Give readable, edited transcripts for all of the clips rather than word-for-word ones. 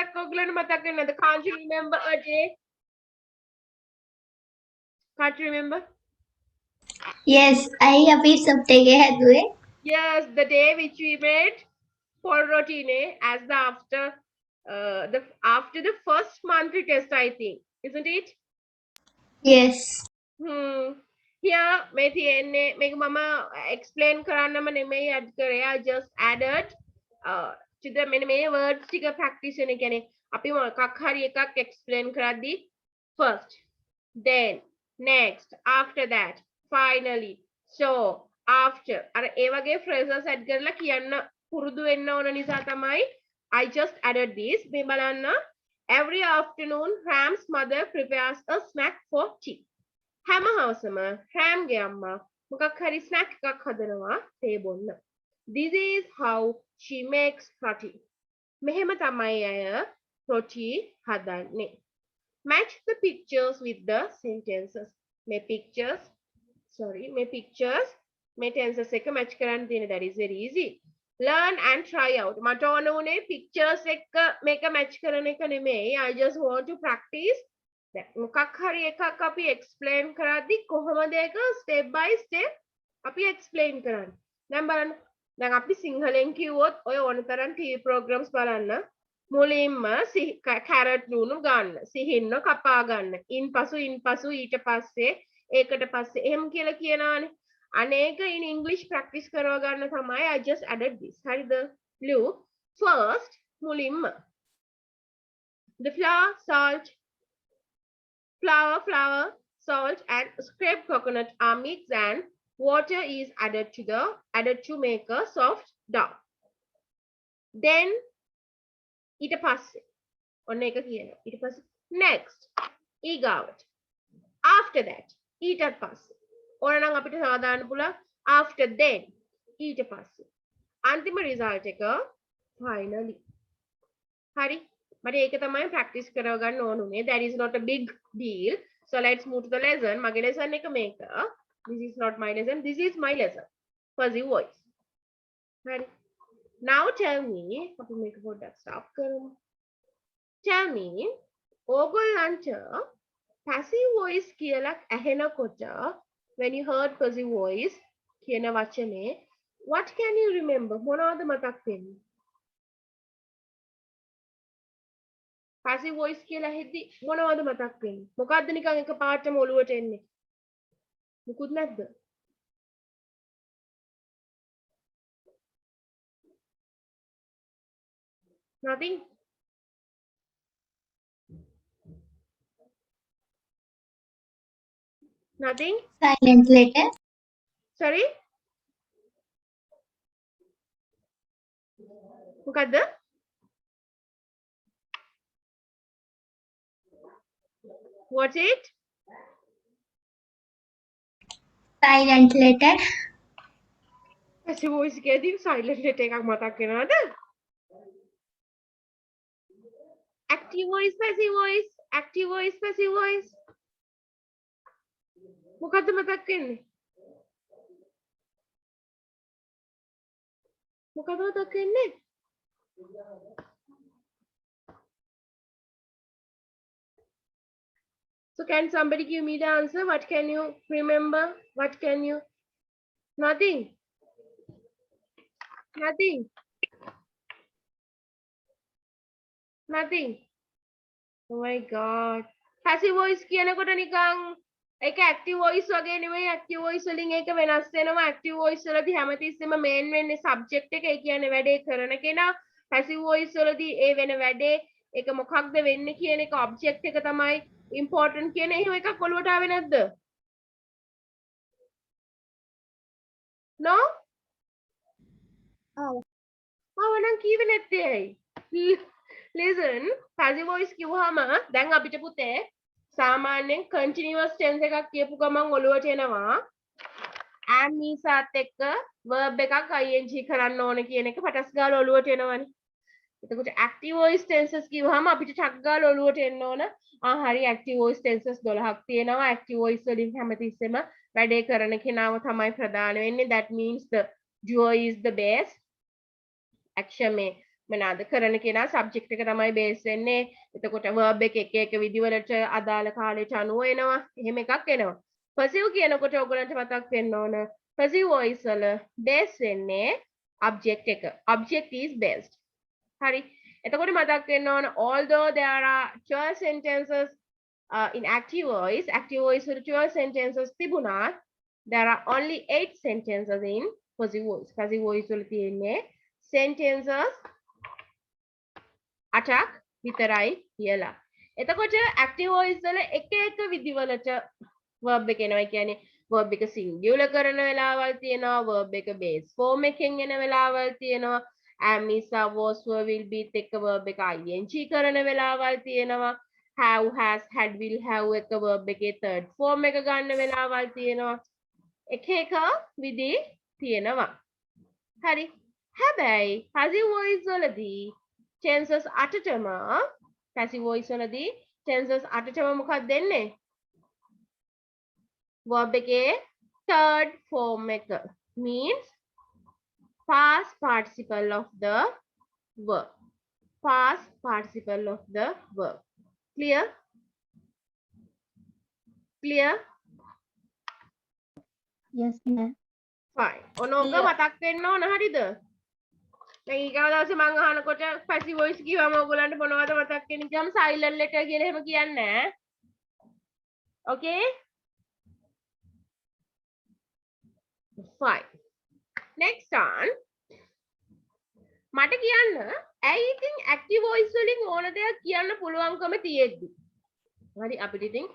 එකක් ඔයගලන්ට මතක් වෙනවද? Can't you remember a day? Can't you remember? Yes, අපි සබ්ටේක හැදුවේ. Yes, the day which we made for routine as the after the first monthly test, I think, isn't it? Yes. Here මේ තියෙන්නේ මේක මම explain කරන්නම නෙමෙයි add කරේ. I just added to the මෙන්න මේ words ටික practice වෙන. කියන්නේ අපි මොකක් හරි එකක් explain කරද්දී first, then, next, after that, finally, so, after අර ඒ වගේ phrases add කරලා කියන්න පුරුදු වෙන්න ඕන නිසා තමයි I just added this. මේ බලන්න. Every afternoon Ram's mother prepares a snack for tea. හැම හවසම රෑම්ගේ අම්මා මොකක් හරි ස්නැක් එකක් හදනවා තේ බොන්න. This is how she makes roti. මෙහෙම තමයි අය රොටි හදන්නේ. Match the pictures with the sentences. මේ pictures මේ tenses එක match කරන්න තියෙන. That is very easy. Learn and try out. මට ඕන උනේ pictures එක මේක match කරන එක නෙමෙයි. I just want to practice. මොකක් හරි එකක් අපි explain කරද්දි කොහොමද ඒක step by step අපි explain කරන්නේ. දැන් බලන්න. දැන් අපි සිංහලෙන් කිව්වොත් ඔය ඕන තරම් TV programs බලන්න. මුලින්ම carrot ලුණු ගන්න. සිහින්න කපා ගන්න. ඉන්පසු ඊට පස්සේ ඒකට පස්සේ එහෙම කියලා කියනවානේ. අනේක in English practice කරව ගන්න තමයි I just added this. හරිද? Blue. First මුලින්ම the flour, salt and scraped coconut are mixed and water is added to make a soft dough. Then ඊට පස්සේ ඔන්න එක කියනවා. ඊට පස්සේ next ඊගාවට after that ඊටත් පස්සේ ඕනනම් අපිට සාදාන්න පුළුවන් after then ඊට පස්සේ අන්තිම result එක finally. හරි. මට ඒක තමයි practice කරව ගන්න ඕන උනේ. That is not a big deal. So let's move to the lesson. මගේ lesson එක මේක. This is not my lesson. This is my lesson. Fuzzy voice. හරි. Now tell me, අපි මේක පොඩ්ඩක් stop කරමු. Tell me, ඕගොල්ලන්ට passive voice කියලා ඇහෙනකොට when you heard passive voice කියන වචනේ what can you remember? මොනවද මතක් වෙන්නේ? passive voice කියලා හෙද්දි මොනවද මතක් වෙන්නේ? මොකද්ද නිකන් එක පාටම ඔලුවට එන්නේ? මුකුත් නැද්ද? Nothing? Nothing? Silent letter. Sorry? මොකද්ද? What's it? Silent letter. passive voice කියදී silent letter එකක් මතක් වෙනවද? active voice, passive voice, active voice, passive voice. මොකද්ද මතක් වෙන්නේ? මොකද්ද මතක් වෙන්නේ? So can somebody give me the answer? What can you remember? What can you? Nothing. Nothing. Nothing. Oh my god. Passive voice කියනකොට නිකන් ඒක active voice වගේ නෙමෙයි. active voice වලින් ඒක වෙනස් වෙනවා. active voice වලදී හැමතිස්සෙම main වෙන්නේ subject එක. ඒ කියන්නේ වැඩේ කරන කෙනා. passive voice වලදී ඒ වෙන වැඩේ ඒක මොකක්ද වෙන්නේ කියන එක object එක තමයි important කියන එහෙම එකක් ඔළුවට ආවේ නැද්ද? No? නම් කීවේ නැත්තේ ඇයි? Listen, passive voice කිව්වහම දැන් අපිට පුතේ සාමාන්‍යයෙන් continuous tense එකක් කියපු ගමන් ඔළුවට එනවා am නිසාත් එක්ක verb එකක් ing කරන්න ඕන කියන එක පටස් ගාලා ඔළුවට එනවනේ. එතකොට active voice tenses කිව්වහම අපිට ටක් ගාලා ඔළුවට එන්න ඕන හරි active voice tenses 12ක් තියෙනවා. active voice වලින් හැමතිස්සෙම වැඩේ කරන කෙනාව තමයි ප්‍රධාන වෙන්නේ. That means the duo is the best. action में මොනවාද කරන කෙනා සබ්ජෙක්ට් එක තමයි බේස් වෙන්නේ. එතකොට verb එක විදිවලට අදාළ කාලයට අනුව එනවා. එහෙම එකක් එනවා. passive කියනකොට ඔයගොල්ලන්ට මතක් වෙන්න ඕන passive voice වල බේස් වෙන්නේ object එක. object is based. හරි. එතකොට මතක් වෙන්න ඕන although there are 12 sentences in active voice වල 12 sentences තිබුණා. There are only 8 sentences in passive voice. passive voice වල තියෙන්නේ sentences 8ක් විතරයි කියලා. එතකොට active voice වල එක විදිවලට verb එක එනවා. කියන්නේ verb එක singular කරන වෙලාවල් තියෙනවා, verb එක base form එකෙන් එන වෙලාවල් තියෙනවා. am is are was were will be එක්ක verb එක ing කරන වෙලාවල් තියෙනවා. have has had will have එක verb එකේ third form එක ගන්න වෙලාවල් තියෙනවා. එක විදි තියෙනවා. හරි. හැබැයි passive voice වලදී tenses 8ටම passive voice වලදී tenses 8ටම මොකක්ද දෙන්නේ? verb එකේ third form එක means past participle of the verb. Past participle of the verb. Clear? Clear? Yes, ma'am. Fine. ඔනෝක මතක් වෙන්න ඕන හරිද? දැන් ඊගාව දවසේ මම අහනකොට passive voice කිව්වම ඔයගොල්ලන්ට මොනවද මතක් වෙන්නේ කියම් silent letter කියලා එහෙම කියන්නේ නැහැ. Okay? Fine. Next on. මට කියන්න ඇයි ඉතින් active voice වලින් ඕන දෙයක් කියන්න පුළුවන්කම තියෙද්දි. හරි අපිට ඉතින්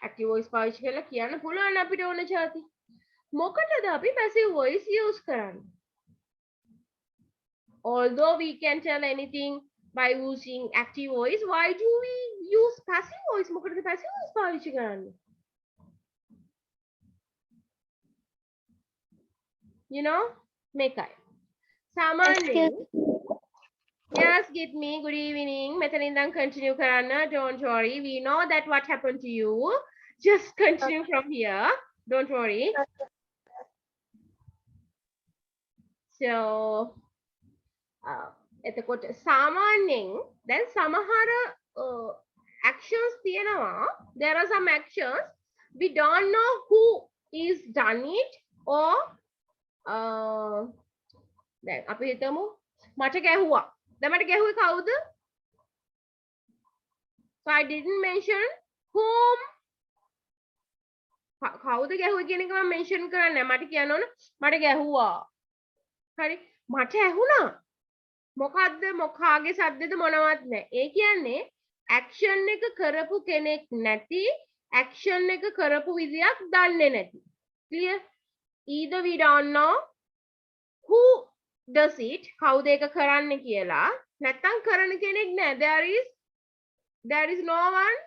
active voice පාවිච්චි කරලා කියන්න පුළුවන් අපිට ඕන જાති. මොකටද අපි passive voice use කරන්නේ? Although we can tell anything by using active voice, why do we use passive voice? මොකටද passive voice පාවිච්චි කරන්නේ? You know, මේකයි. සාමාන්‍යයෙන් Yes, get me. Good evening. මෙතන ඉඳන් continue කරන්න. Don't worry. We know that what happened to you. Just continue from here. Don't worry. So, එතකොට සාමාන්‍යයෙන් දැන් සමහර actions තියෙනවා. There are some actions we don't know who is done it or දැන් අපි හිතමු මට ගැහුවා. දැන් මට ගැහුවේ කවුද? So I didn't mention whom. කවුද ගැහුවේ කියන එක මම mention කරන්නේ නැහැ. මට කියන්න ඕන මට ගැහුවා. හරි. මට ඇහුණා. මොකද්ද මොකාගේ සද්දද මොනවත් නැහැ. ඒ කියන්නේ action එක කරපු කෙනෙක් නැති action එක කරපු විදියක් දන්නේ නැති. Clear? Either we don't know who does it, කවුද ඒක කරන්නේ කියලා. නැත්තම් කරන කෙනෙක් නැහැ. There is no one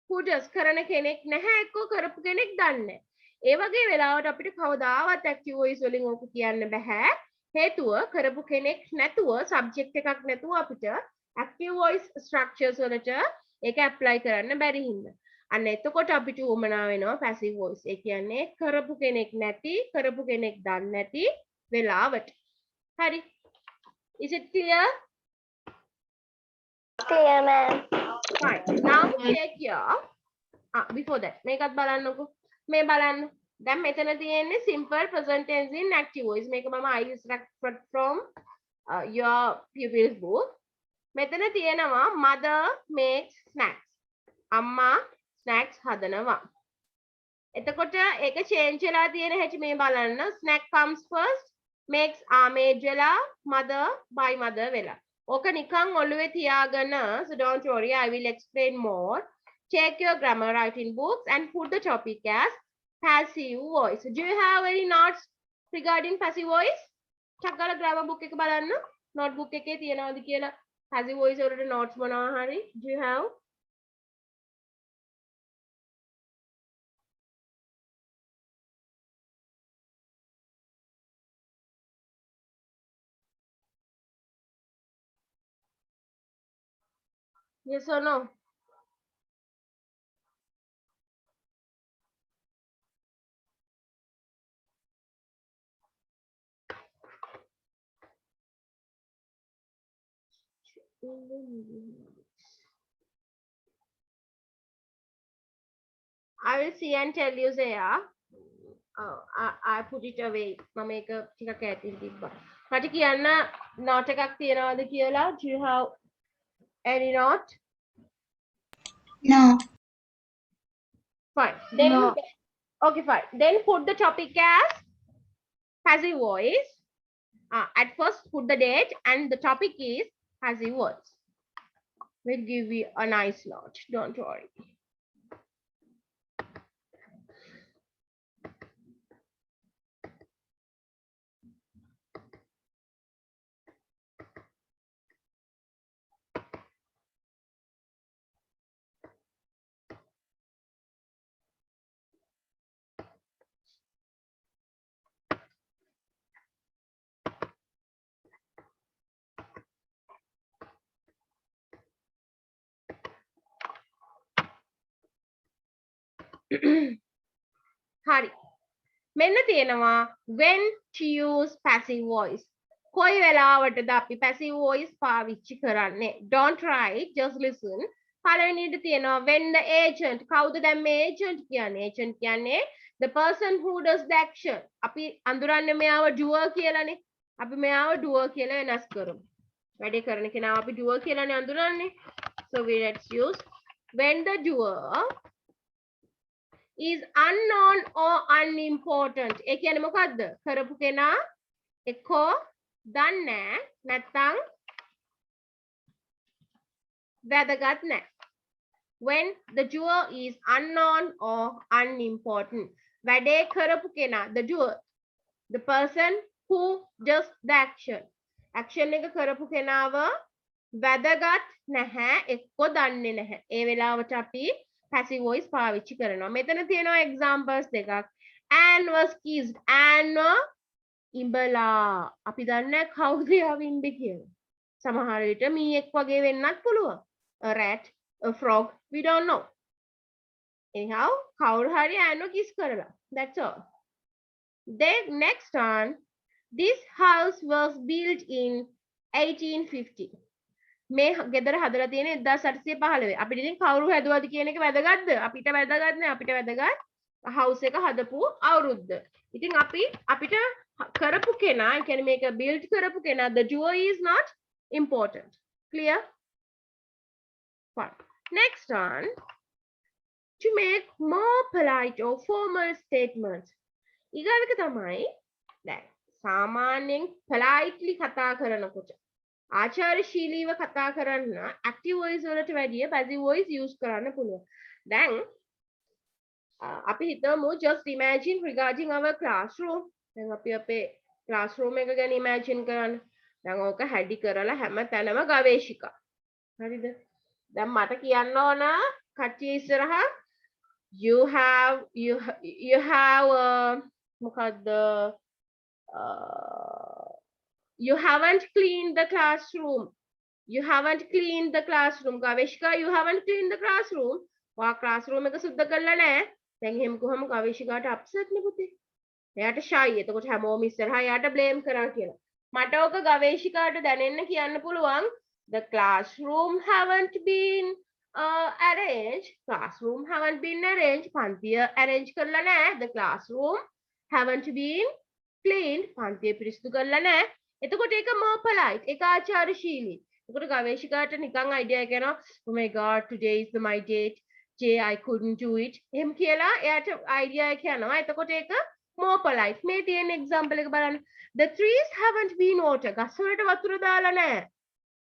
who does කරන කෙනෙක් නැහැ එක්ක කරපු කෙනෙක් දන්නේ නැහැ. ඒ වගේ වෙලාවට අපිට කවදාවත් active voice වලින් ඕක කියන්න බෑ. හේතුව කරපු කෙනෙක් නැතුව subject එකක් නැතුව අපිට active voice structures වලට ඒක apply කරන්න බැරි හින්දා. අන්න එතකොට අපිට උවමනා වෙනවා passive voice. ඒ කියන්නේ කරපු කෙනෙක් නැති, කරපු කෙනෙක් දන්නේ නැති වෙලාවට. හරි. Is it clear? Clear, ma'am. Fine. Now check here. Before that මේකත් බලන්නකෝ. මේ බලන්න. දැන් මෙතන තියෙන්නේ simple present tense in active voice. මේක මම I extracted from your pupils book. මෙතන තියෙනවා mother makes snacks. අම්මා snacks හදනවා. එතකොට ඒක change වෙලා තියෙන හැටි මේ බලන්න. Snack comes first, makes are made වෙලා, mother by mother වෙලා. ඕක නිකන් ඔළුවේ තියාගෙන, so don't worry, I will explain more. Check your grammar writing books and put the topic as passive voice. Do you have any notes regarding passive voice? චක්කල grammar book එක බලන්න. notebook එකේ තියනවාද කියලා passive voice වලට notes මොනවා හරි. Do you have? Yes or no? I will see and tell you, Zaya. I put it away. මම ඒක ටිකක් ඈතින් තිබ්බා. මට කියන්න note එකක් තියනවාද කියලා. Do you have any note? No. Fine. Then No. okay, fine. Then put the topic as passive voice. At first put the date and the topic is passive voice. We'll give you a nice note. Don't worry. හරි. මෙන්න තියෙනවා when to use passive voice. කොයි වෙලාවටද අපි passive voice පාවිච්චි කරන්නේ? Don't write, just listen. පළවෙනියට තියෙනවා when the agent. කවුද දැන් මේ agent කියන්නේ? Agent කියන්නේ the person who does the action. අපි අඳුරන්නේ මෙයාව doer කියලානේ. අපි මෙයාව doer කියලා වෙනස් කරමු. වැඩේ කරන කෙනාව අපි doer කියලානේ අඳුරන්නේ. So let's use when the doer is unknown or unimportant. ඒ කියන්නේ මොකද්ද? කරපු කෙනා එක්කෝ දන්නේ නැත්නම් වැදගත් නැහැ. When the doer is unknown or unimportant. වැඩේ කරපු කෙනා, the doer, the person who does the action. Action එක කරපු කෙනාව වැදගත් නැහැ, එක්කෝ දන්නේ නැහැ. ඒ වෙලාවට අපි passive voice පාවිච්චි කරනවා. මෙතන තියෙනවා examples දෙකක්. Anne was kissed. Anne ඉඹලා. අපි දන්නේ කවුද යාව ඉඹි කියලා. සමහර විට මීයක් වගේ වෙන්නත් පුළුවන්. A rat, a frog, we don't know. Anyhow, කවුරු හරි Anne kiss කරලා. That's all. Then next one, this house was built in 1850. මේ ගෙදර හදලා තියෙන 1815. අපිට ඉතින් කවුරු හැදුවද කියන එක වැදගත්ද? අපිට වැදගත් නෑ. අපිට වැදගත් house එක හදපු අවුරුද්ද. ඉතින් අපිට කරපු කෙනා, ඒ කියන්නේ මේක build කරපු කෙනා, the doer is not important. Clear? Fine. Next one, to make more polite or formal statements. ඊගාවක තමයි දැන් සාමාන්‍යයෙන් politely කතා කරනකොට ආචාරශීලීව කතා කරන්න active voice වලට වැඩිය passive voice use කරන්න පුළුවන්. දැන් අපි හිතමු just imagine regarding our classroom. දැන් අපි අපේ classroom එක ගැන imagine කරන්න. දැන් ඕක හැඩි කරලා හැම තැනම ගවේෂිකා. හරිද? දැන් මට කියන්න ඕන කට්ටිය ඉස්සරහා you have මොකද්ද you haven't cleaned the classroom. You haven't cleaned the classroom. Gaveshika, you haven't cleaned the classroom. වා classroom එක සුද්ධ කරලා නැහැ. දැන් එහෙම කොහම ගවේෂිකාට upset නේ පුතේ. එයාට shy. එතකොට හැමෝම ඉස්සරහා එයාට blame කරා කියලා. මට ඔක ගවේෂිකාට දැනෙන්න කියන්න පුළුවන්. The classroom haven't been arranged. Classroom haven't been arranged. පන්තිය arrange කරලා නැහැ. The classroom haven't been cleaned. පන්තිය පිරිසිදු කරලා නැහැ. එතකොට ඒක more polite. ඒක ආචාරශීලී. එතකොට ගවේෂිකාට නිකන් idea එක එනවා. Oh my god, today is my date. Jay, I couldn't do it. එහෙම කියලා එයාට idea එක යනවා. එතකොට ඒක more polite. මේ තියෙන example එක බලන්න. The trees haven't been watered. ගස් වලට වතුර දාලා නැහැ.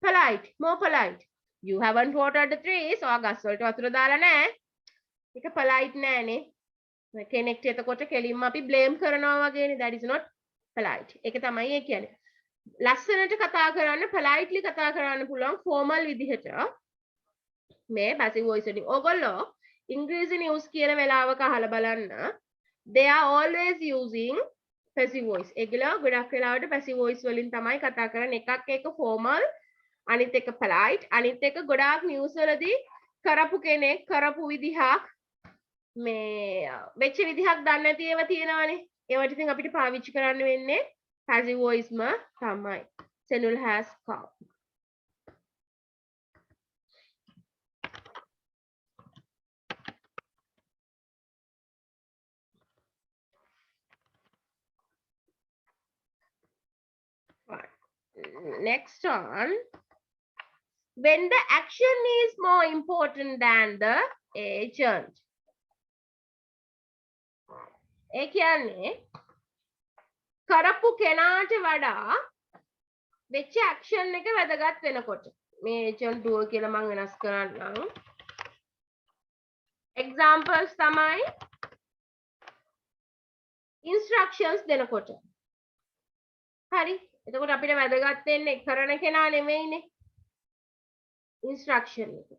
Polite, more polite. You haven't watered the trees. ඔයා ගස් වලට වතුර දාලා නැහැ. ඒක polite නෑනේ. කෙනෙක්ට එතකොට කෙලින්ම අපි blame කරනවා වගේනේ. That is not polite. ඒක තමයි ඒ කියන්නේ. ලස්සනට කතා කරන්න, politely කතා කරන්න පුළුවන් formal විදිහට මේ passive voice වලින්. ඔයගොල්ලෝ ඉංග්‍රීසි news කියන වෙලාවක අහලා බලන්න. They are always using passive voice. ඒගොල්ලෝ ගොඩක් වෙලාවට passive voice වලින් තමයි කතා කරන්නේ. එකක් එක formal, අනිත් එක polite, අනිත් එක ගොඩාක් news වලදී කරපු කෙනෙක් කරපු විදිහක් මේ වෙච්ච විදිහක් දන්නේ නැති ඒවා තියෙනවානේ. ඒවට ඉතින් අපිට පාවිච්චි කරන්න වෙන්නේ passive voice තමයි. Senul has come. next one. When the action is more important than the agent. ඒ කියන්නේ කරපු කෙනාට වඩා වෙච්ච action එක වැදගත් වෙනකොට මේ agent දුව කියලා මම වෙනස් කරන්නම්. examples තමයි instructions දෙනකොට. හරි. එතකොට අපිට වැදගත් වෙන්නේ කරන කෙනා නෙමෙයිනේ. instruction එක.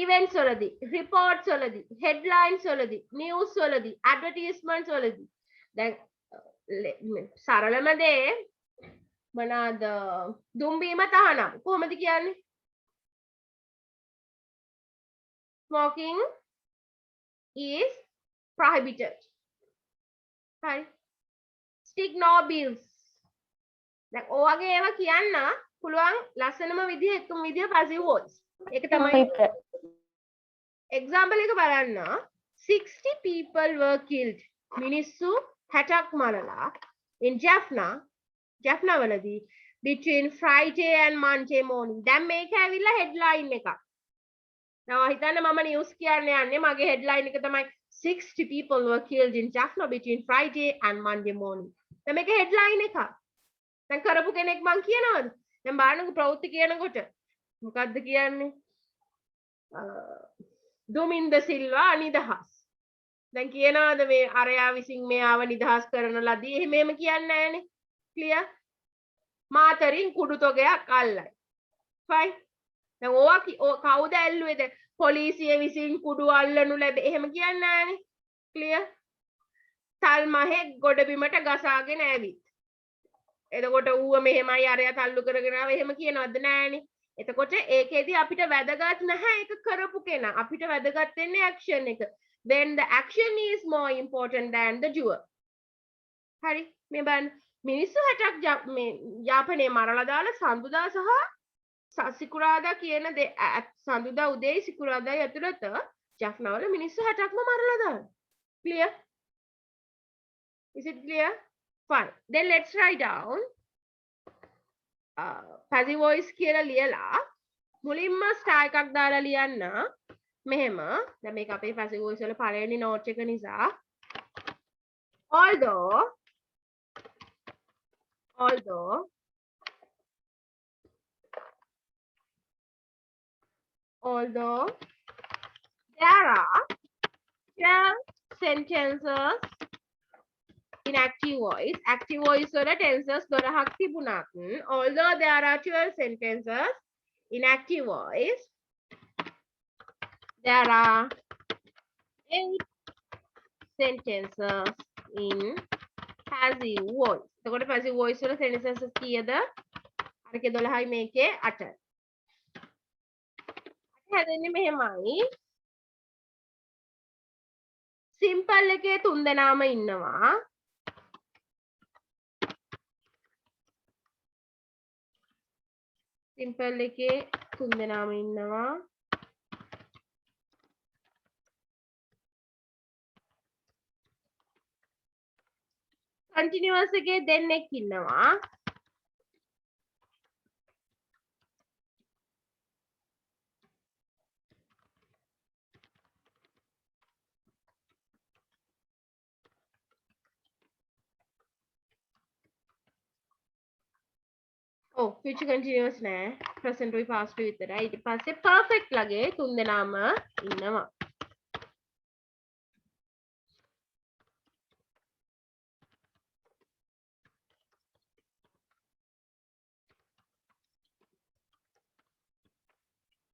events වලදී, reports වලදී, headlines වලදී, news වලදී, advertisements වලදී. දැන් සරලම දේ මොනවාද? දුම්බීම තහනම්. කොහොමද කියන්නේ? Smoking is prohibited. Right? Stick no bills. දැන් ඔයගේ ඒවා කියන්න පුළුවන් ලස්සනම විදිහ එකම විදිහ passive voice. ඒක තමයි example එක බලන්න. 60 people were killed. මිනිස්සු 60ක් මරලා in Jaffna වලදී between Friday and Monday morning. දැන් මේක ඇවිල්ලා headline එකක්. Now හිතන්න මම news කියන්න යන්නේ මගේ headline එක තමයි 60 people were killed in Jaffna between Friday and Monday morning. දැන් මේක headline එකක්. දැන් කරපු කෙනෙක් මං කියනවද? දැන් බලන්නකො ප්‍රවෘත්ති කියනකොට මොකද්ද කියන්නේ? දුමින්ද සිල්වා නිදහස්. දැන් කියනවාද මේ අරයා විසින් මෙයාව නිදහස් කරන ලදී? එහෙම කියන්නේ නැහැනේ. ක්ලියර්? මාතරින් කුඩු තොගයක් අල්ලයි. ෆයින්. දැන් ඕවා කවුද ඇල්ලුවේ? දැන් පොලිසිය විසින් කුඩු අල්ලනු ලැබේ. එහෙම කියන්නේ නැහැනේ. ක්ලියර්? තල්මහේ ගොඩබිමට ගසාගෙන ඇවිත්. එතකොට ඌව මෙහෙමයි අරයා තල්ලු කරගෙන ආව එහෙම කියනවද? නෑනේ. එතකොට ඒකෙදි අපිට වැදගත් නැහැ ඒක කරපු කෙනා. අපිට වැදගත් වෙන්නේ action එක. When the action is more important than the doer. හරි. මේ බලන්න මිනිස්සු 60ක් මේ යාපනයේ මරලා දාලා සඳුදා සහ සිකුරාදා කියන සඳුදා උදේ සිකුරාදා ඇතුළත ජෆ්නාවල මිනිස්සු 60ක්ම මරලා දානවා. Clear? Is it clear? Fine. Then let's write down passive voice කියලා ලියලා මුලින්ම star එකක් දාලා ලියන්න. මෙහෙම. දැන් මේක අපේ passive voice වල පළවෙනි note එක නිසා. Although there are 12 sentences in active voice වල tenses 12ක් තිබුණත් although there are 12 sentences in active voice there are 8 sentences in passive voice. එතකොට passive voice වල sentences කීයද? අරකේ 12යි මේකේ 8යි. හැදෙන්නේ මෙහෙමයි. simple එකේ 3 දෙනාම ඉන්නවා. simple එකේ 3 දෙනාම ඉන්නවා. continuous එකේ දෙන්නෙක් ඉන්නවා. future continuous නෑ. present උයි past උයි විතරයි. ඊට පස්සේ perfect ලගේ 3 දෙනාම ඉන්නවා.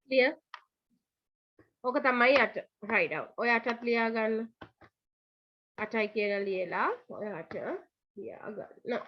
clear? ඕක තමයි 8. write down. ඔය 8ත් ලියා ගන්න. 8යි කියලා ලියලා ඔය 8 ලියා ගන්න.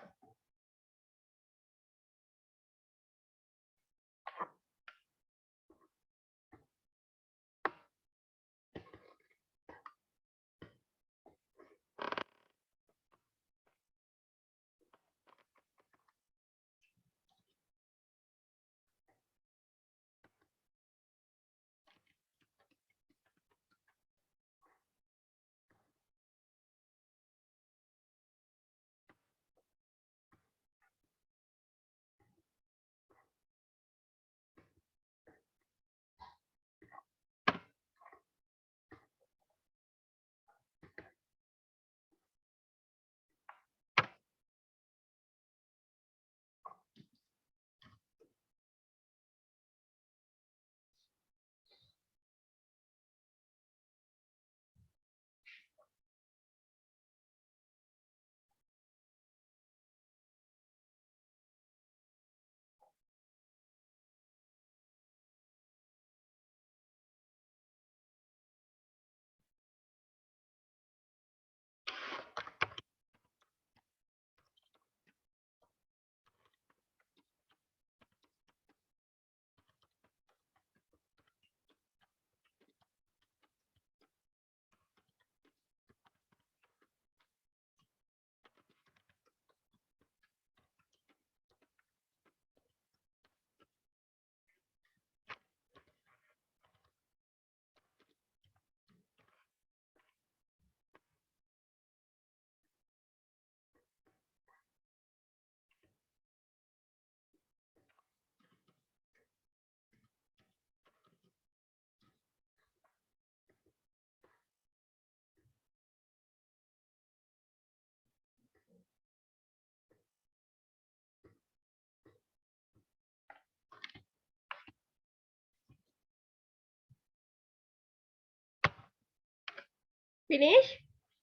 Finish?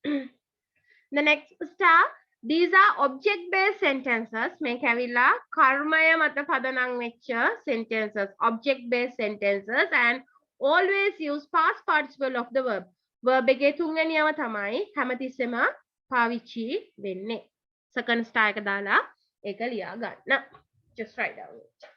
The next star. These are object-based sentences. මේ කැවිලා කර්මය මත පදනම් වෙච්ච sentences. Object-based sentences and always use past participle of the verb. Verb එකේ තුන්වෙනියම තමයි හැමතිස්සෙම පාවිච්චි වෙන්නේ. Second star එක දාලා ඒක ලියා ගන්න. Just write down it.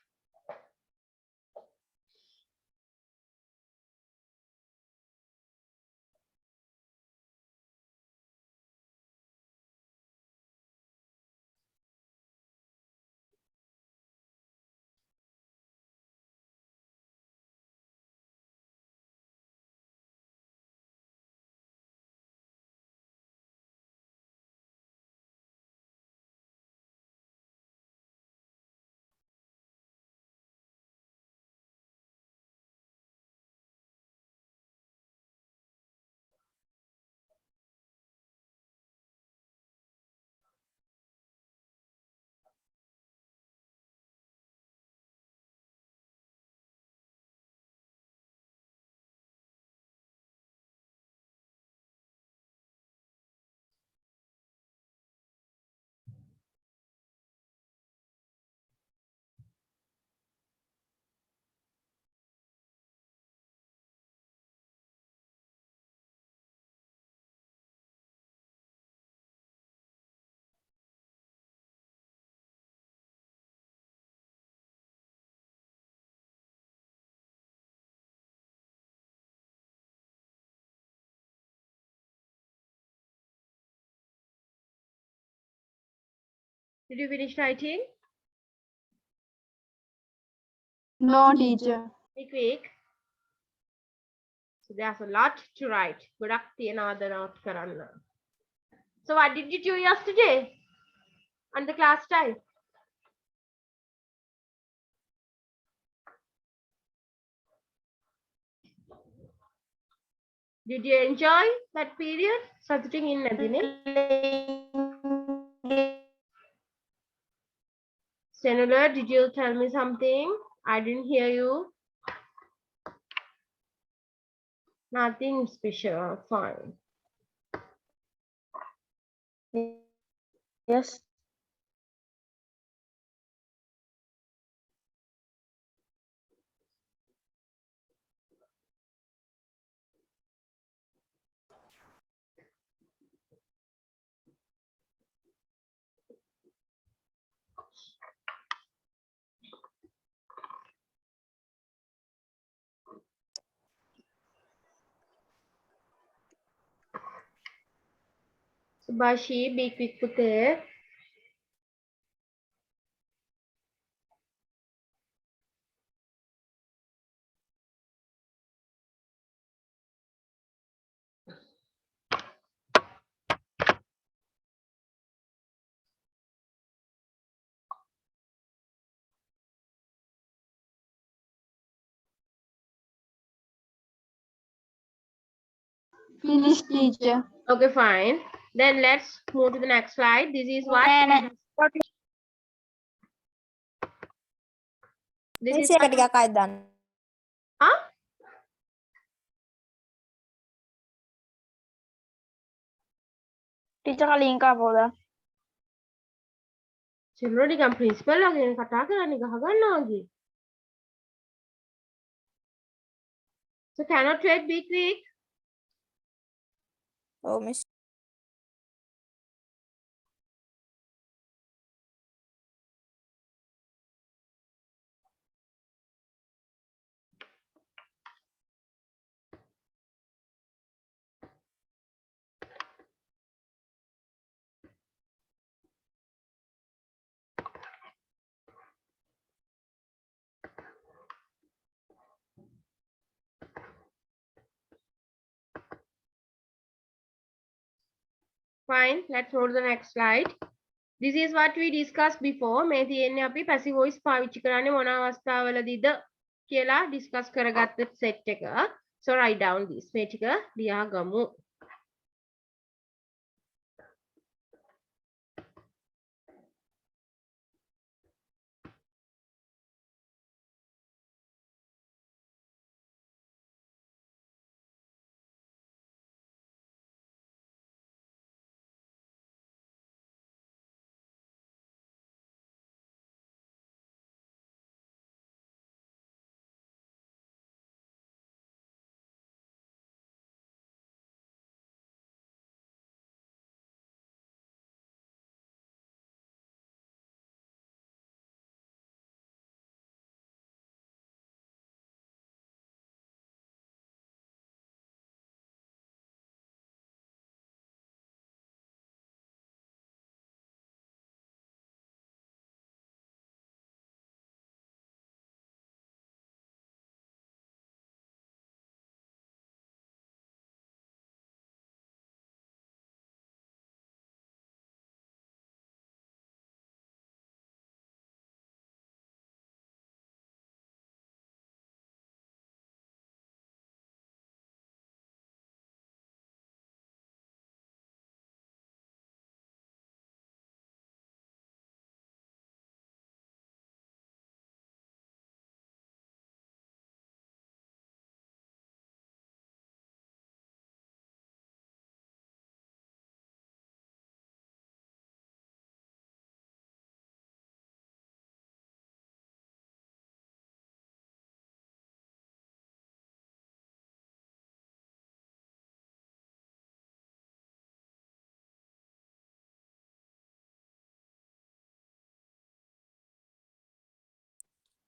Did you finish writing? No, teacher. Be quick. So there's a lot to write. ගොඩක් තියනවාද note කරන්න. So what did you do yesterday on the class time? Did you enjoy that period? සතුටින් ඉන්නේ නැතිනේ. Senula, did you tell me something? I didn't hear you. Nothing special. Fine. Yes. Subashi, be quick පුතේ. Finish, teacher. Okay, fine. Then let's move to the next slide. This is what. This is what. Huh? Teacher kalian ka po dah. Children නිකන් principal වගේ කතා කරන්නේ ගහ ගන්නවා වගේ. So cannot wait, be quick. Oh, miss. Fine. Let's go to the next slide. This is what we discussed before. මේ තියෙන්නේ අපි passive voice පාවිච්චි කරන්නේ මොන අවස්ථාවලදීද කියලා discuss කරගත්ත set එක. So write down this. මේ ටික ලියා ගමු.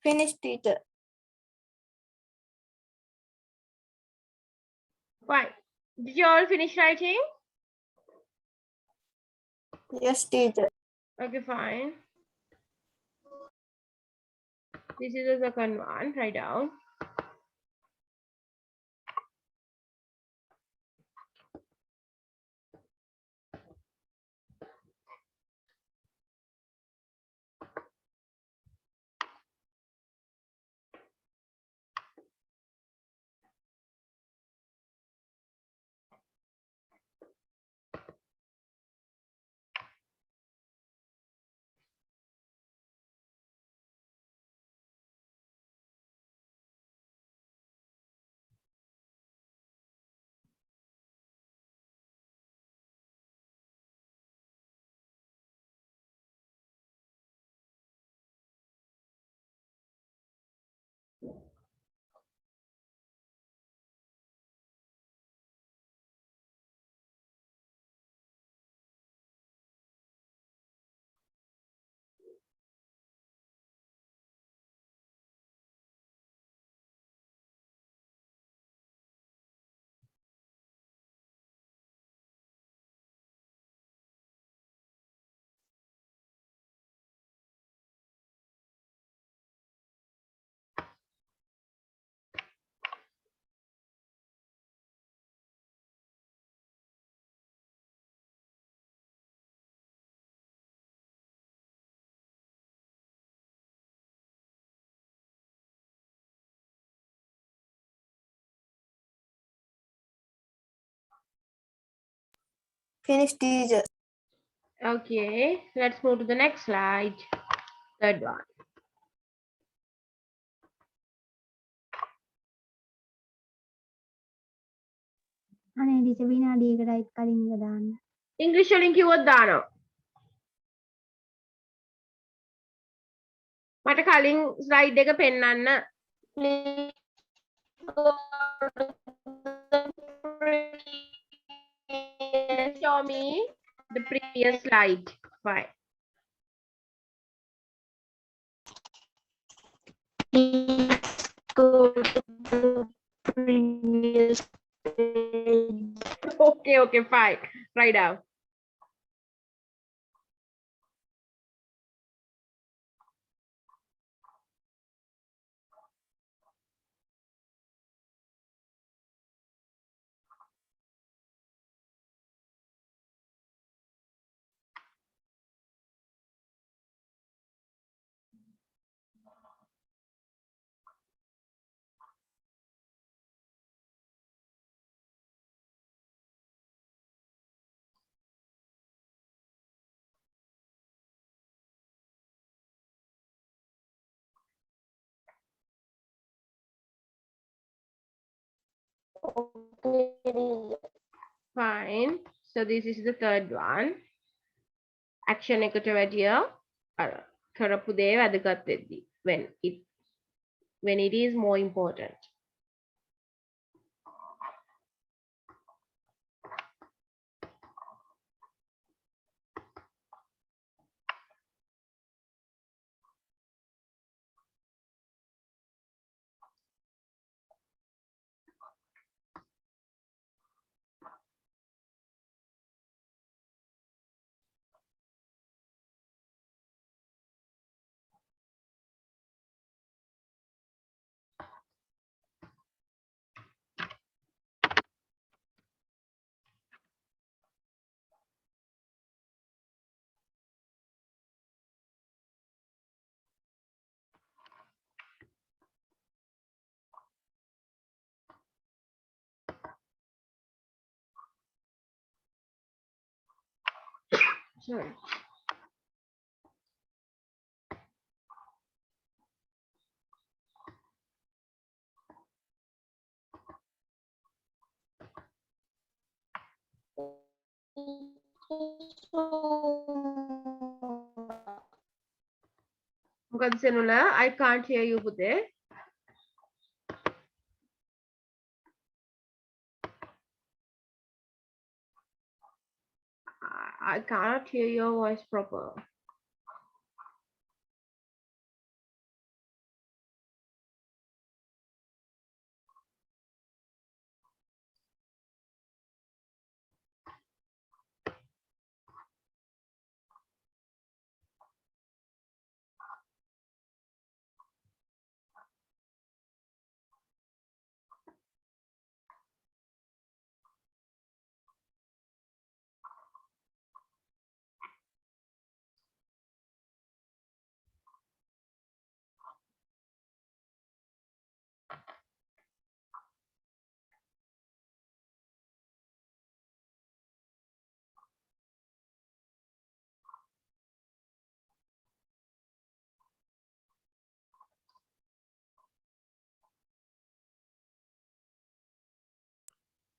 Finish, teacher. Fine. Did you all finish writing? Yes, teacher. Okay, fine. This is the second one. Write down. Finish, teacher. Okay, let's move to the next slide. Third one. අනේ teacher විනාඩියකටයි කලින් එක දාන්න. English වලින් කිව්වොත් දානවා. මට කලින් slide එක පෙන්වන්න. Show me the previous slide. Fine. Go to the previous page. Okay, fine. Write down. Fine. So this is the third one. Action එකට වැඩිය අර කරපු දේ වැදගත් වෙද්දී when it is more important. Sorry. මොකද සෙනුල? I can't hear you පුතේ. I cannot hear your voice proper.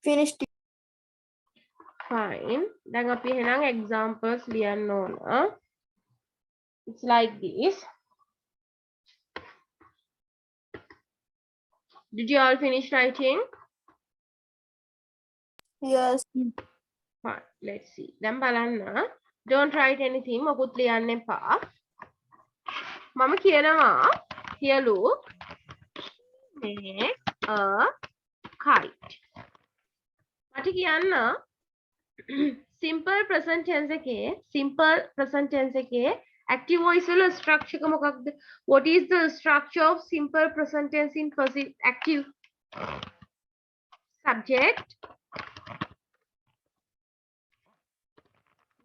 finished. Fine. දැන් අපි එහෙනම් examples ලියන්න ඕන. It's like this. Did you all finish writing? Yes. Fine. Let's see. දැන් බලන්න. Don't write anything. මොකුත් ලියන්න එපා. මම කියනවා කියලු make a kite. මට කියන්න simple present tense එකේ active voice වල structure එක මොකක්ද? What is the structure of simple present tense in active? Subject,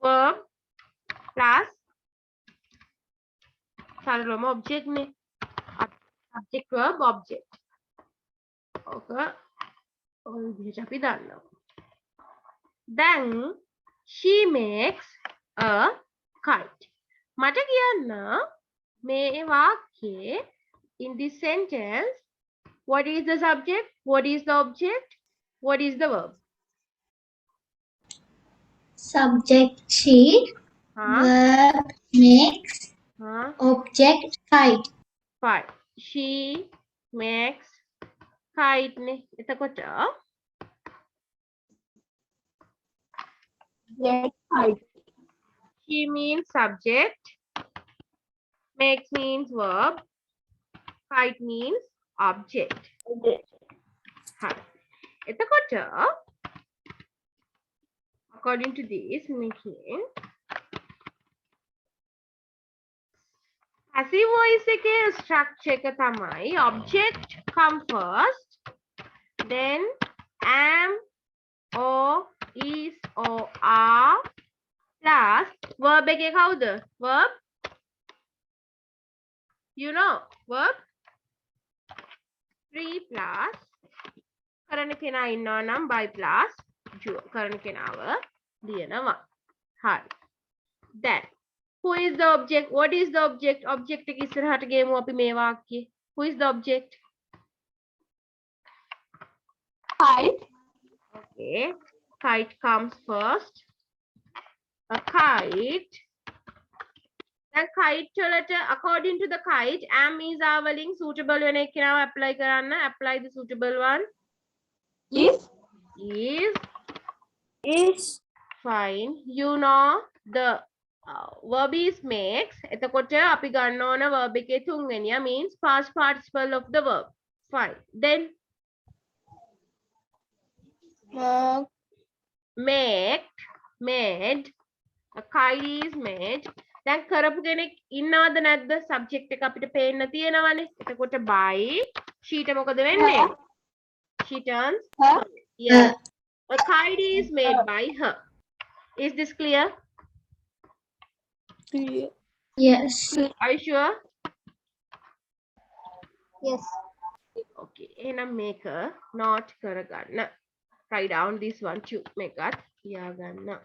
verb plus සරලම object නේ. Subject, verb, object. ඕක ඔය විදිහට අපි දන්නවා. Then she makes a kite. මට කියන්න මේ වාක්‍යයේ in this sentence what is the subject, what is the object, what is the verb? Subject she, verb makes, object kite. Fine. She makes kite නේ. එතකොට she means subject, makes means verb, kite means object. හරි. එතකොට according to this making passive voice එකේ structure එක තමයි object come first, then am or is or are plus verb එකේ කවුද? Verb, you know, verb 3 plus කරන කෙනා ඉන්නවා නම් by plus කරන කෙනාව ලියනවා. හරි. Then who is the object? What is the object? Object එක ඉස්සරහට ගේමු අපි මේ වාක්‍යයේ. Who is the object? Kite. Okay. Kite comes first. A kite. Then kite වලට according to the kite am is are වලින් suitable වෙන එක කෙනාව apply කරන්න. Apply the suitable one. Is fine. You know the verb is makes. එතකොට අපි ගන්න ඕන verb එකේ තුන්වෙනිය means past participle of the verb. Fine. Then make, made, a kite is made. දැන් කරපු කෙනෙක් ඉන්නවද නැද්ද? subject එක අපිට පේන්න තියෙනවනේ. එතකොට by sheට මොකද වෙන්නේ? She turns her. Yeah. A kite is made by her. Is this clear? Yes. Are you sure? Yes. Okay. එහෙනම් මේක note කරගන්න. Write down this one too. මේකත් ලියාගන්න.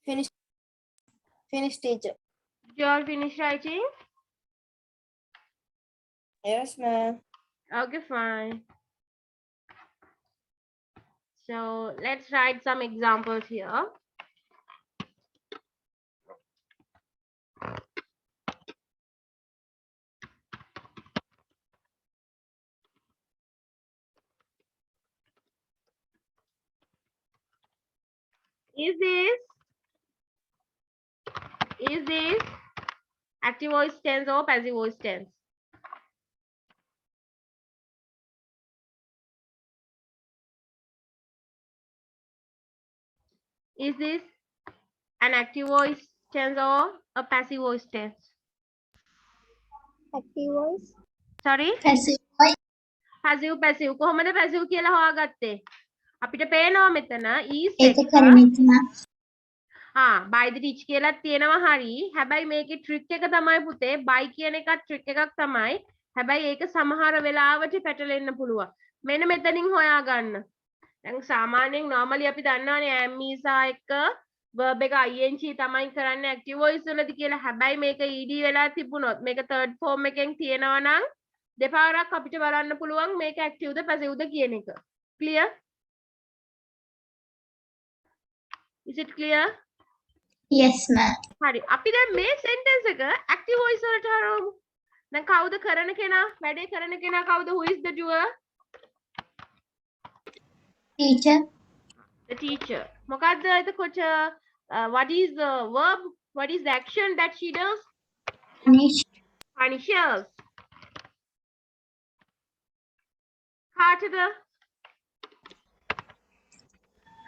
Finish. Finish, teacher. You all finish writing? Yes, ma'am. Okay, fine. So let's write some examples here. Is this active voice tense or passive voice tense? Is this an active voice tense or a passive voice tense? active voice Sorry? Passive. passive කොහොමද passive කියලා හොයාගත්තේ? අපිට පේනවා මෙතන is ඒක එක කරන්නේ by the teach කියලා තියෙනවා හරි. හැබැයි මේකේ trick එක තමයි පුතේ by කියන එකත් trick එකක් තමයි. හැබැයි ඒක සමහර වෙලාවට පැටලෙන්න පුළුවන්. මෙන්න මෙතනින් හොයාගන්න. දැන් සාමාන්‍යයෙන් normally අපි දන්නවනේ am is එක්ක verb එක ing තමයි කරන්නේ active voice වලදී කියලා. හැබැයි මේක ed වෙලා තිබුණොත් මේක third form එකෙන් තියෙනවා නම් දෙපාරක් අපිට බලන්න පුළුවන් මේක active ද passive ද කියන එක. Clear? Is it clear? Yes, ma'am. හරි. අපි දැන් මේ sentence එක active voice වලට හරවමු. දැන් කවුද කරන කෙනා? වැඩේ කරන කෙනා කවුද? Who is the doer? Teacher. The teacher. මොකද්ද එතකොට what is the verb? What is the action that she does? Finish. Punishes. කාටද?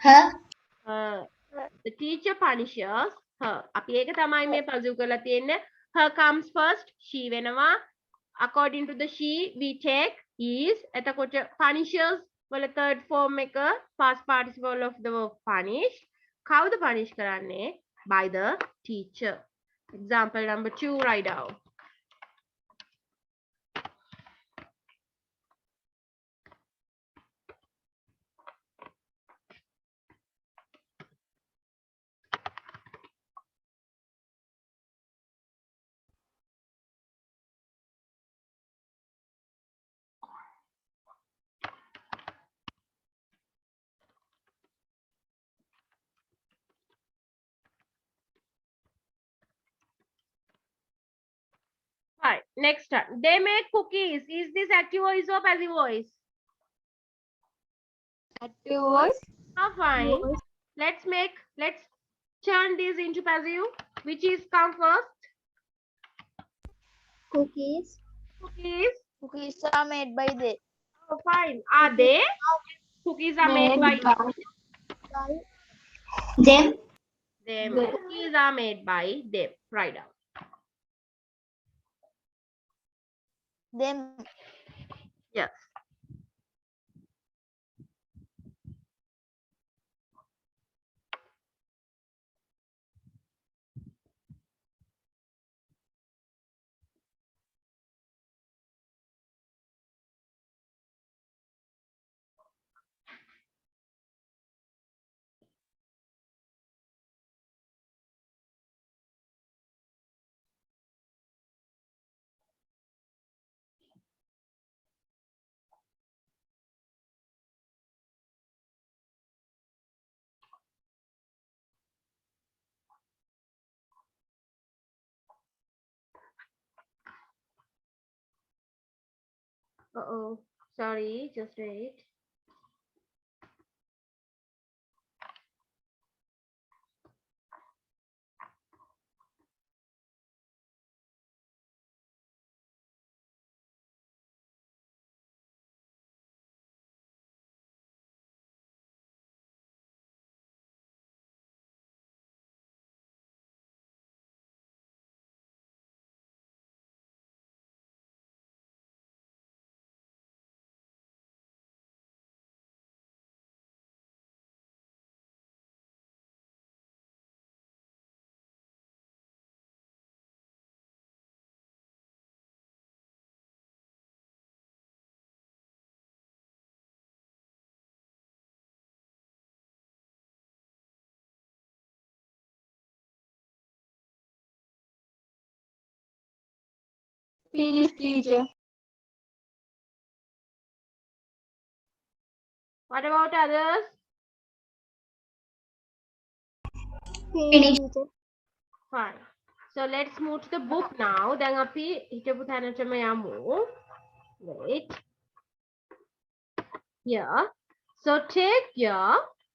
Her. The teacher punishes her. අපි ඒක තමයි මේ puzzle කරලා තියෙන්නේ. Her comes first. She වෙනවා. According to the she we take is එතකොට punishes වල third form එක past participle of the verb punish. කවුද punish කරන්නේ? By the teacher. Example number 2 write down. Right, next one. They make cookies. Is this active voice or passive voice? Active voice. Oh, fine. Let's turn this into passive. Which is come first? cookies Cookies. Cookies are made by they. Oh, fine. Are they? Cookies are made by Them. them. Cookies are made by them. Write down. Them. Yes. Uh-oh. Sorry, just wait. Finish, teacher. What about others? Finish. Fine. So let's move to the book now. Then api hitapu thanatama yamu. Wait. Here. So take your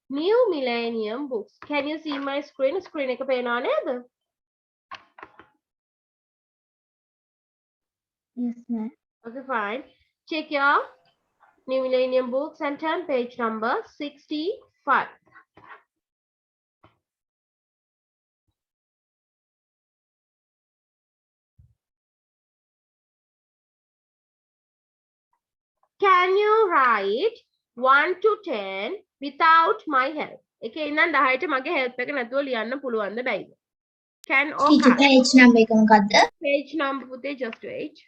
New Millennium books. Can you see my screen? Screen එක පේනවා නේද? Yes, ma'am. Okay, fine. Check your New Millennium books and turn page number 65. Can you write 1 to 10 without my help? එකේ ඉඳන් 10ට මගේ help එක නැතුව ලියන්න පුළුවන්ද බැයිද? Can or Teacher, can't? page number එක මොකක්ද? Page number පුතේ just wait.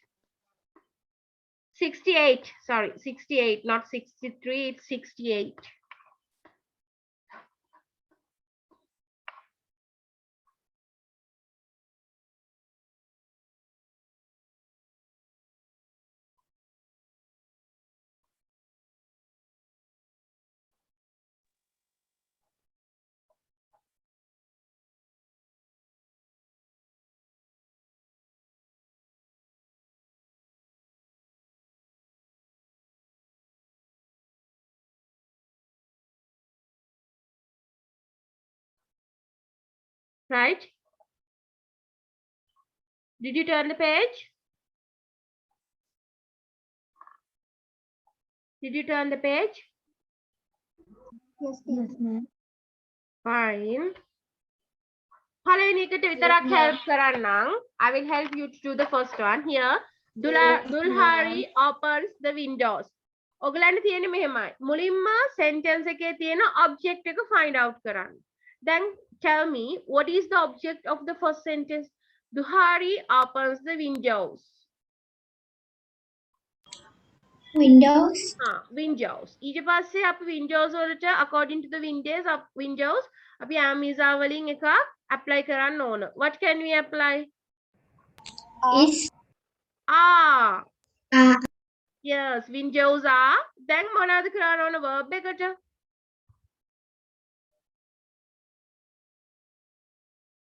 68. Sorry, 68, not 63. It's 68. Right? Did you turn the page? Did you turn the page? Yes, ma'am. Fine. පළවෙනි එකට විතරක් help කරන්නම්. I will help you to do the first one. Here, Dulhari opens the windows. ඔයගලන්ට තියෙන්නේ මෙහෙමයි. මුලින්ම sentence එකේ තියෙන object එක find out කරන්න. Then tell me what is the object of the first sentence? Duhari opens the windows. Windows. Windows. ඊට පස්සේ අපි windows වලට according to the windows අපි Amazon වලින් එකක් apply කරන්න ඕන. What can we apply? Is. Yes, windows are. Then මොනවද කරන්න ඕන verb එකට?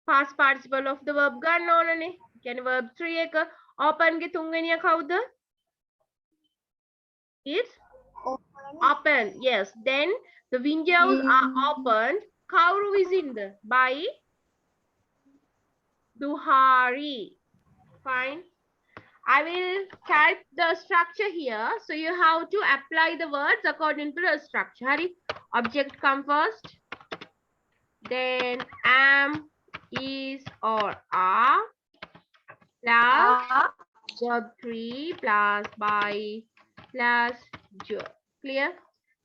Past participle of the verb ගන්න ඕනනේ. කියන්නේ verb 3 එක open ගේ තුන්වෙනිය කවුද? It's open. Yes. Then the windows are opened. Kauru is in the by Duhari. Fine. I will type the structure here. So you have to apply the words according to the structure. Hari. Object come first. Then am, is, or are. Plus verb 3 plus by plus job. Clear?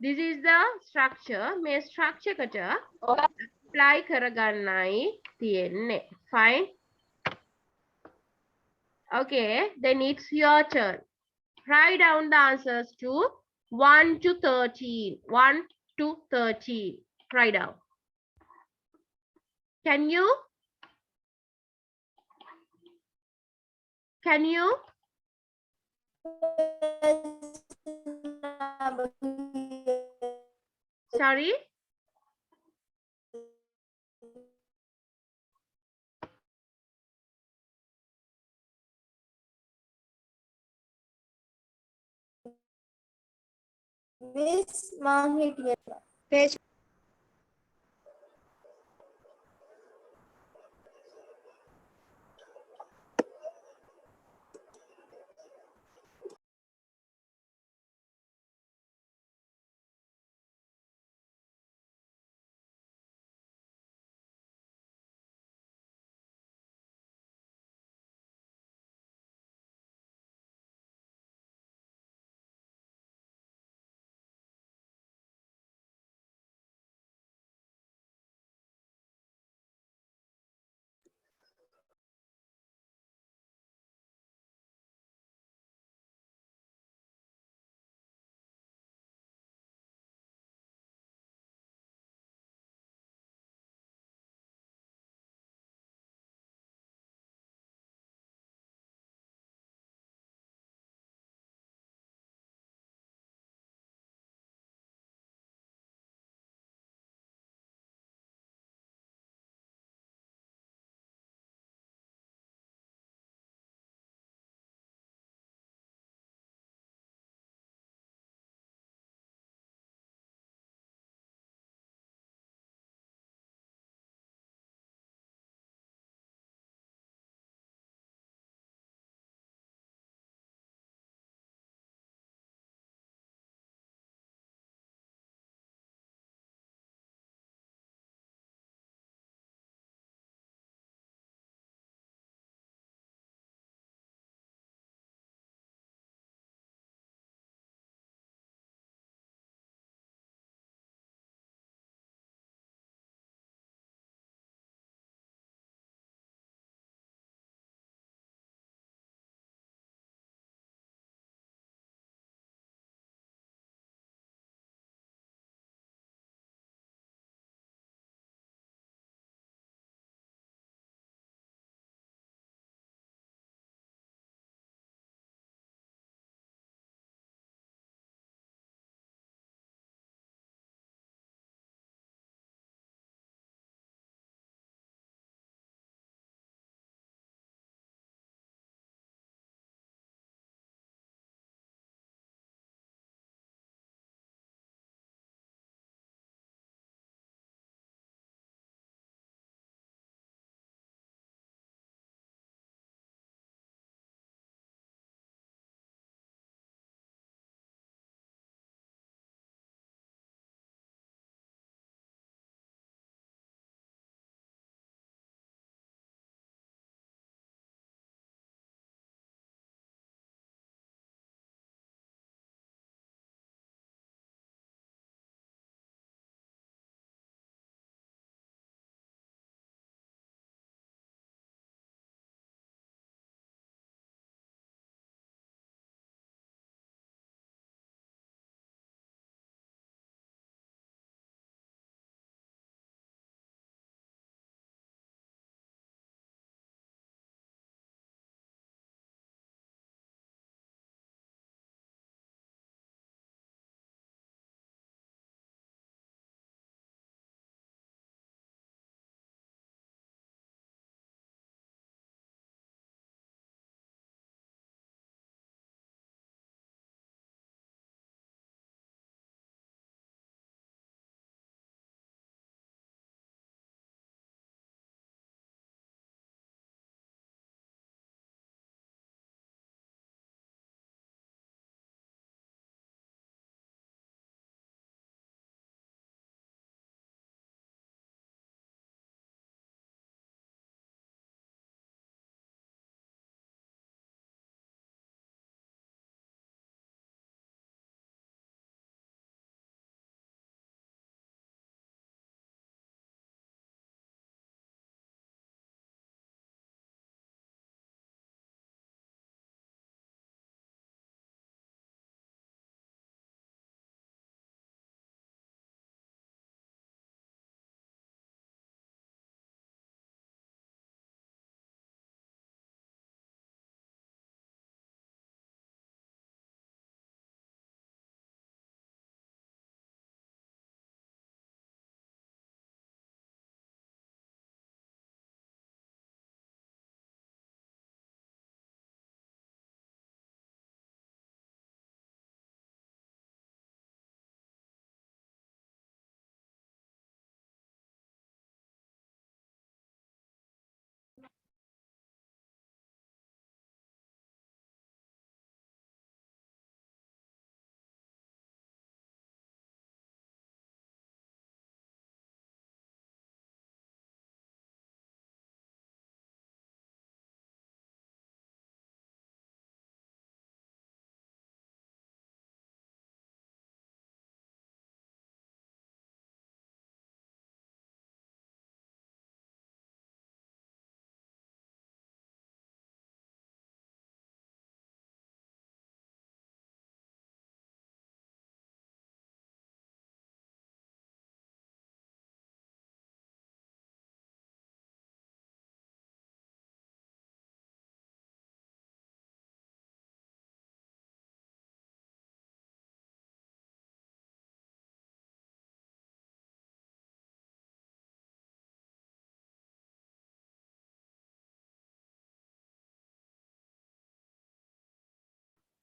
This is the structure. May structure කට apply කරගන්නයි තියෙන්නේ. Fine. Okay, then it's your turn. Write down the answers to 1 to 13. 1 to 13. Write down. Can you? Can you? Sorry? Miss මං හිටියලා. Page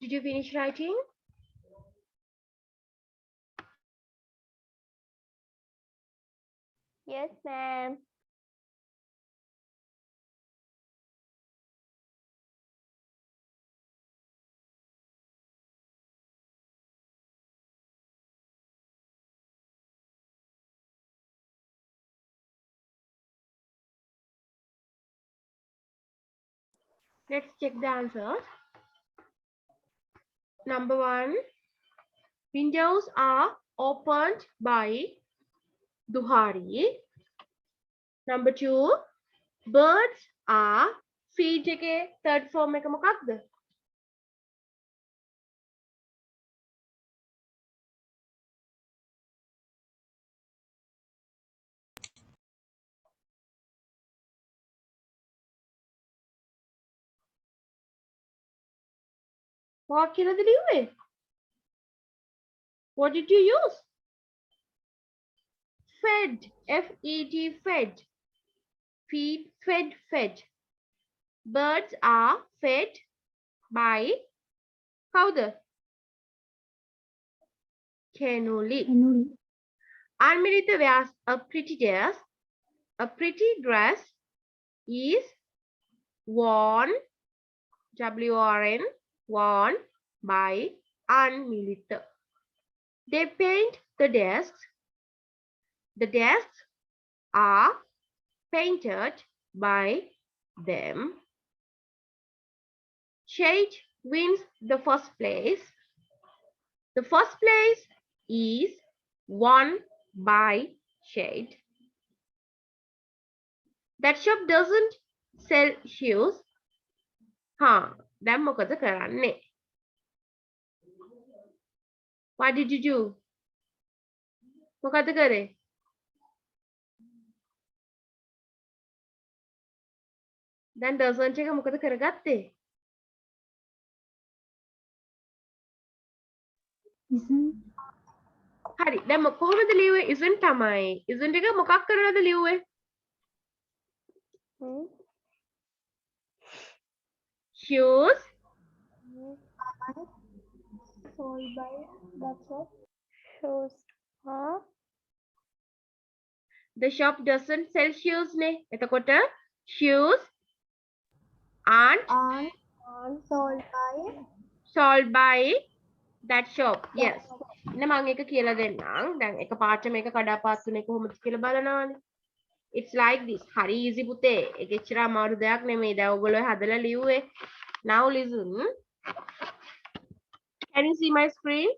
Did you finish writing? Yes, ma'am. Let's check the answers. Number 1, windows are opened by Duhari. Number 2, birds are feed එකේ third form එක මොකක්ද? මොකක් කියලාද ලිව්වේ? What did you use? Fed. F-E-D, fed. Feed, fed, fed. Birds are fed by කවුද? Kenuli. එනුලි. Anmilita wears a pretty dress. A pretty dress is worn, W-O-R-N, worn by Anmilita. They paint the desks. The desks are painted by them. Shade wins the first place. The first place is won by Shade. That shop doesn't sell shoes. දැන් මොකද කරන්නේ? What did you do? මොකද කරේ? දැන් doesn't එක මොකද කරගත්තේ? isn't හරි. දැන් කොහොමද ලියුවේ? isn't තමයි. isn't එක මොකක් කරලාද ලියුවේ? Shoes Sold by that shop. Shoes are the shop doesn't sell shoes නේ. එතකොට shoes aren't sold by that shop. Yes. ඉන්න මම එක කියලා දෙන්නම්. දැන් එක පාට මේක කඩාපාත්තුනේ කොහොමද කියලා බලනවානේ. It's like this. හරි easy පුතේ. ඒක එච්චර අමාරු දෙයක් නෙමෙයි. දැන් ඔයගොල්ලෝ හදලා ලිව්වේ. Now listen. Can you see my screen?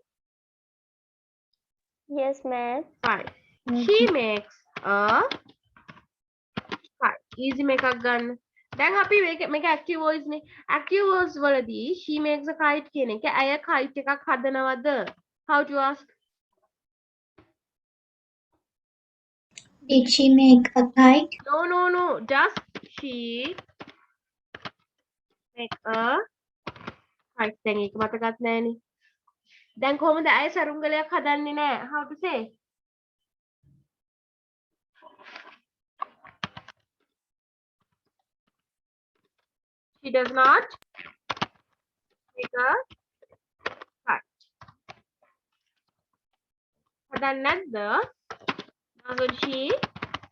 yes, ma'am. Fine. She makes a fine. Easy එකක් ගන්න. දැන් අපි මේක active voice නේ. Active voice වලදී she makes a kite කියන එක ඇය kite එකක් හදනවද? How to ask? Did she make a kite? No. Just she make a kite. දැන් ඒක මතකත් නෑනේ. දැන් කොහොමද ඇය සරුංගලයක් හදන්නේ නෑ? How to say? She does not make a kite. හදන්නේ නැද්ද? Doesn't she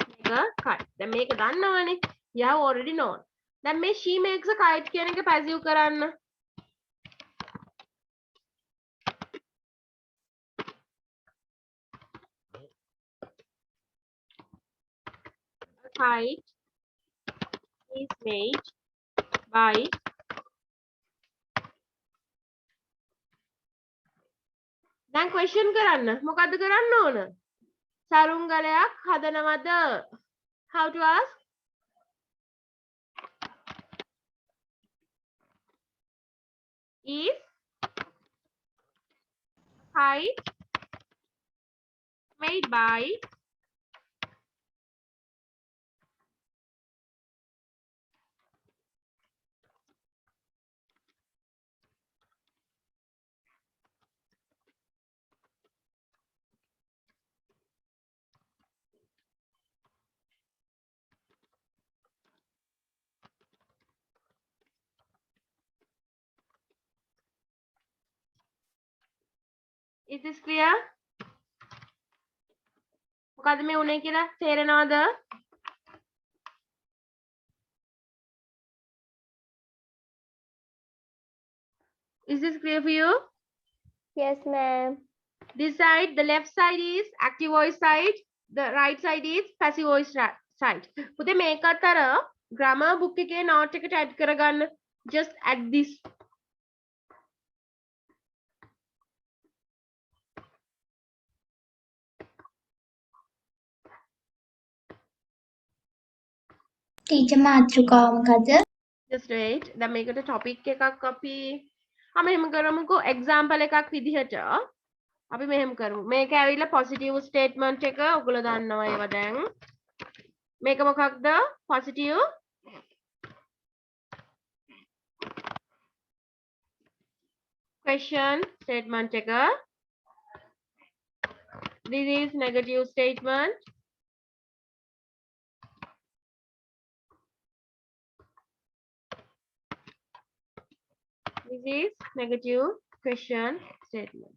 make a kite? දැන් මේක දන්නවනේ. You have already known. දැන් මේ she makes a kite කියන එක passive කරන්න. A kite is made by දැන් question කරන්න. මොකද්ද කරන්න ඕන? සරුංගලයක් හදනවද? How to ask? Is kite made by Is this clear? මොකද මේ උනේ කියලා තේරෙනවද? Is this clear for you? Yes, ma'am. This side, the left side is active voice side, the right side is passive voice side. පුතේ මේකත් අර grammar book එකේ note එකට add කරගන්න. Just add this. ටීචර් මාතෘකාව මොකද? Just wait. දැන් මේකට topic එකක් අපි මෙහෙම කරමුකෝ example එකක් විදිහට අපි මෙහෙම කරමු. මේක ඇවිල්ලා positive statement එක ඔයගොල්ලෝ දන්නවා ඒවා දැන්. මේක මොකක්ද? positive question statement එක. This is negative statement. This is negative question statement.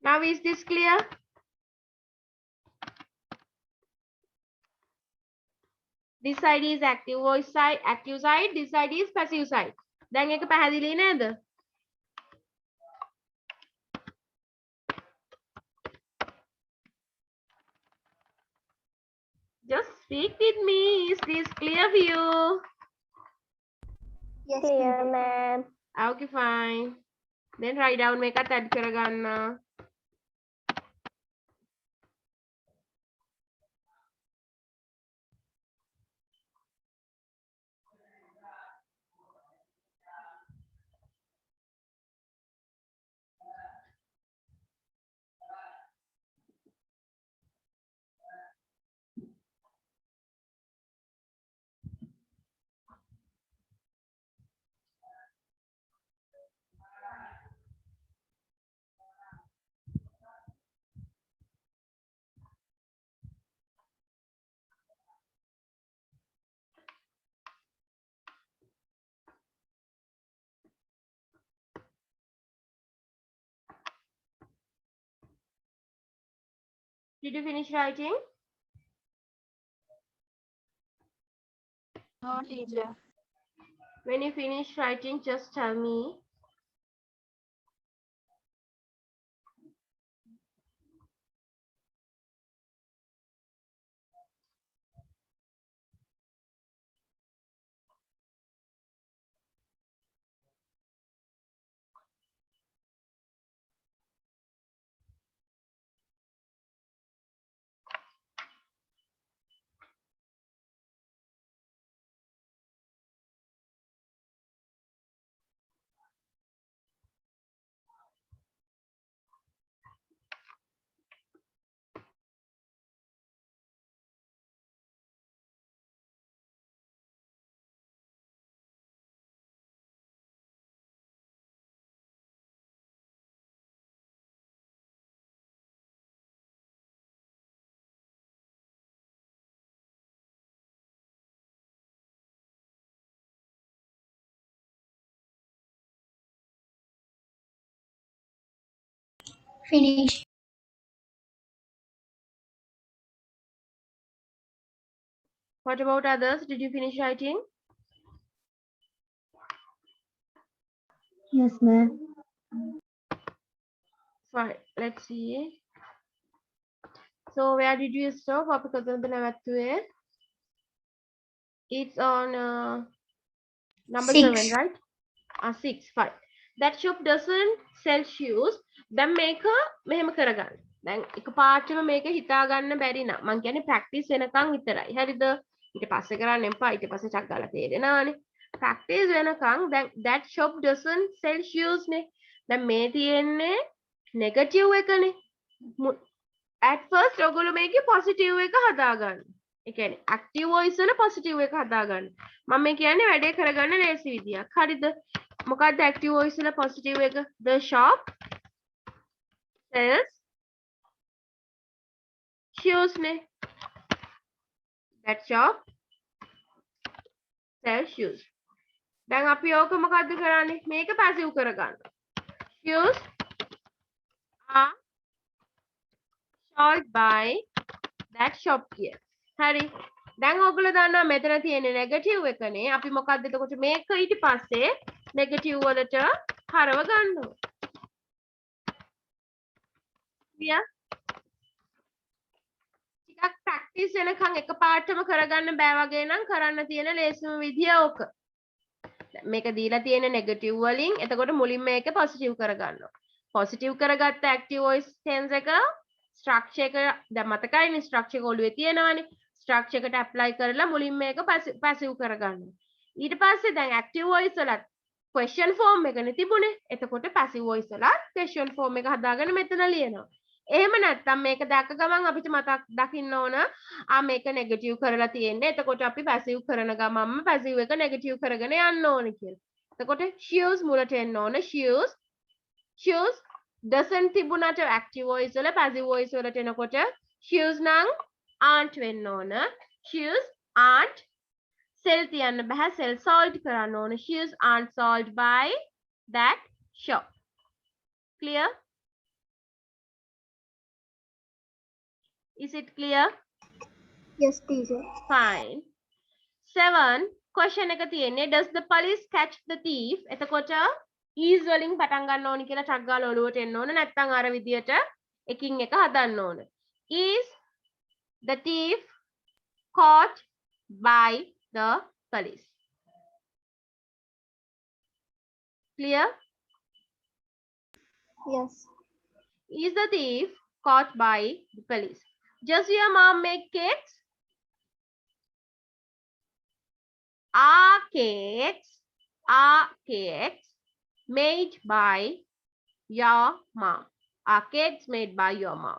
Now is this clear? This side is active voice side, active side. This side is passive side. දැන් ඒක පැහැදිලි නේද? Just speak with me. Is this clear for you? Yes, Clear, ma'am. Okay, fine. Then write down මේකත් add කරගන්න. Did you finish writing? No, teacher. When you finish writing, just tell me. finish. What about others? Did you finish writing? Yes, ma'am. Fine. Let's see. So where did you stop? අපි කොතනද නැවතුනේ? It's on number 7, 6. right? 6. Fine. That shop doesn't sell shoes. දැන් මේක මෙහෙම කරගන්න. දැන් එකපාරටම මේක හිතා ගන්න බැරි නම් මං කියන්නේ ප්‍රැක්ටිස් වෙනකන් විතරයි. හරිද? ඊට පස්සේ කරන්න එපා. ඊට පස්සේ චක් ගාලා තේරෙනවානේ. practice වෙනකන් දැන් that shop doesn't sell shoes නේ. දැන් මේ තියෙන්නේ negative එකනේ. At first ඔයගොල්ලෝ මේකේ positive එක හදාගන්න. ඒ කියන්නේ active voice වල positive එක හදාගන්න. මම මේ කියන්නේ වැඩේ කරගන්න ලේසි විදියක්. හරිද? මොකක්ද active voice වල positive එක? The shop sells shoes නේ. That shop sells shoes. දැන් අපි ඕක මොකද්ද කරන්නේ? මේක passive කරගන්න. Shoes are sold by that shop here. හරි. දැන් ඔයගොල්ලෝ දන්නවා මෙතන තියෙන නෙගටිව් එකනේ. අපි මොකද්ද එතකොට මේක ඊට පස්සේ නෙගටිව් වලට හරව ගන්නවා. clear? ටිකක් ප්‍රැක්ටිස් වෙනකන් එකපාරටම කරගන්න බෑ වගේ නම් කරන්න තියෙන ලේසිම විදිය ඕක. මේක දීලා තියෙන නෙගටිව් වලින් එතකොට මුලින්ම මේක පොසිටිව් කරගන්නවා. පොසිටිව් කරගත්ත ඇක්ටිව් වොයිස් ටෙන්ස් එක ස්ට්‍රක්චර් එක දැන් මතකයිනේ ස්ට්‍රක්චර් එක ඔළුවේ තියෙනවානේ. ස්ට්‍රක්චර් එකට ඇප්ලයි කරලා මුලින්ම මේක පැසිව් කරගන්නවා. ඊට පස්සේ දැන් ඇක්ටිව් වොයිස් වලත් ක්වෙස්චන් ෆෝම් එකනේ තිබුණේ. එතකොට පැසිව් වොයිස් වලත් ක්වෙස්චන් ෆෝම් එක හදාගෙන මෙතන ලියනවා. එහෙම නැත්නම් මේක දැක්ක ගමන් අපිට මතක් දකින්න ඕන මේක නෙගටිව් කරලා තියෙන්නේ. එතකොට අපි පැසිව් කරන ගමන්ම පැසිව් එක නෙගටිව් කරගෙන යන්න ඕනේ කියලා. එතකොට shoes මුලට එන්න ඕන. shoes doesn't තිබුණාට active voice වල passive voice වලට එනකොට shoes නම් aren't වෙන්න ඕන. shoes aren't sell තියන්න බෑ. sell sold කරන්න ඕන. shoes aren't sold by that shop. Clear? Is it clear? Yes, teacher. Fine. 7 question එක තියෙන්නේ does the police catch the thief? එතකොට is වලින් පටන් ගන්න ඕනි කියලා ටක් ගාලා ඔලුවට එන්න ඕන. නැත්නම් අර විදියට එකින් එක හදන්න ඕන. Is the thief caught by the police? Clear? Yes. Is the thief caught by the police? Does your mom make cakes? Are cakes made by your mom? Are cakes made by your mom?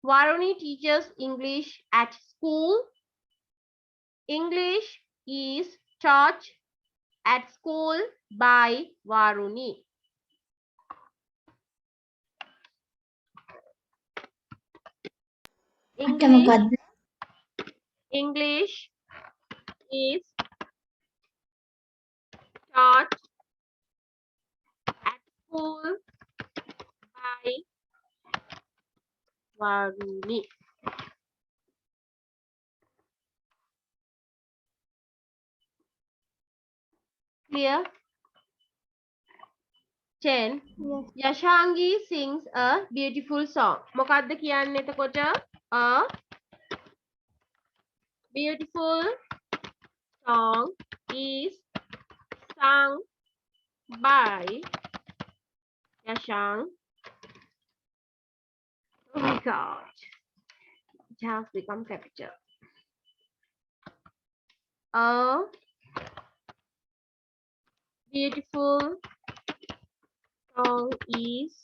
Varuni teaches English at school. English is taught at school by Varuni. English is taught at school by Varuni. Clear? 10. Yes. Yashangi sings a beautiful song. මොකක්ද කියන්නේ එතකොට? A beautiful song is sung by Yashang. Oh my God. It has become capital. A beautiful song is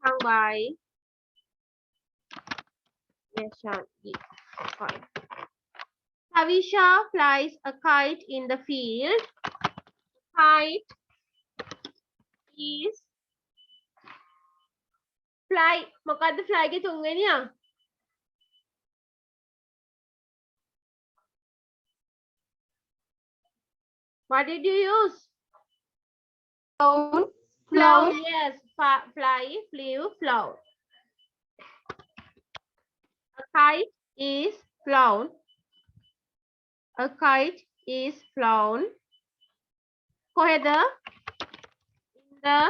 sung by Yashangi. Fine. Havisha flies a kite in the field. Kite is fly. මොකද්ද fly ගේ තුන්වෙනියා? What did you use? Flown. Flown. Yes. Fly, flew, flown. A kite is flown. A kite is flown. කොහෙද? In the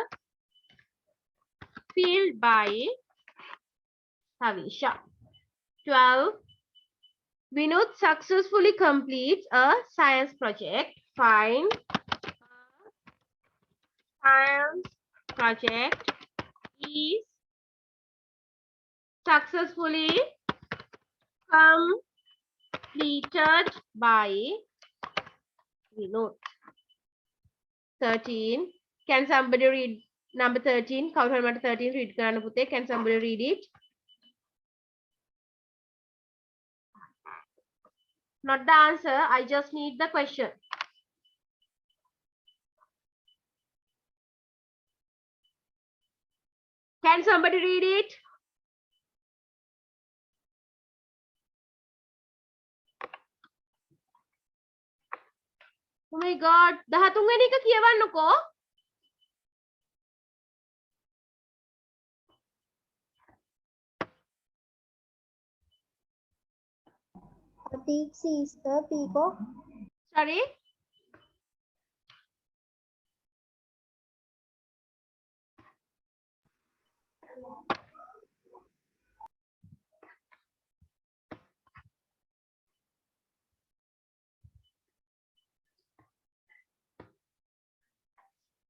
field by Havisha. 12. Vinod successfully completes a science project. Find a science project is successfully completed by We know. 13. Can somebody read number 13? Count number 13. Read කරන්න පුතේ. Can somebody read it? Not the answer. I just need the question. Can somebody read it? Oh my god. 13 වෙනි එක කියවන්නකෝ. Atik is the peacock. Sorry.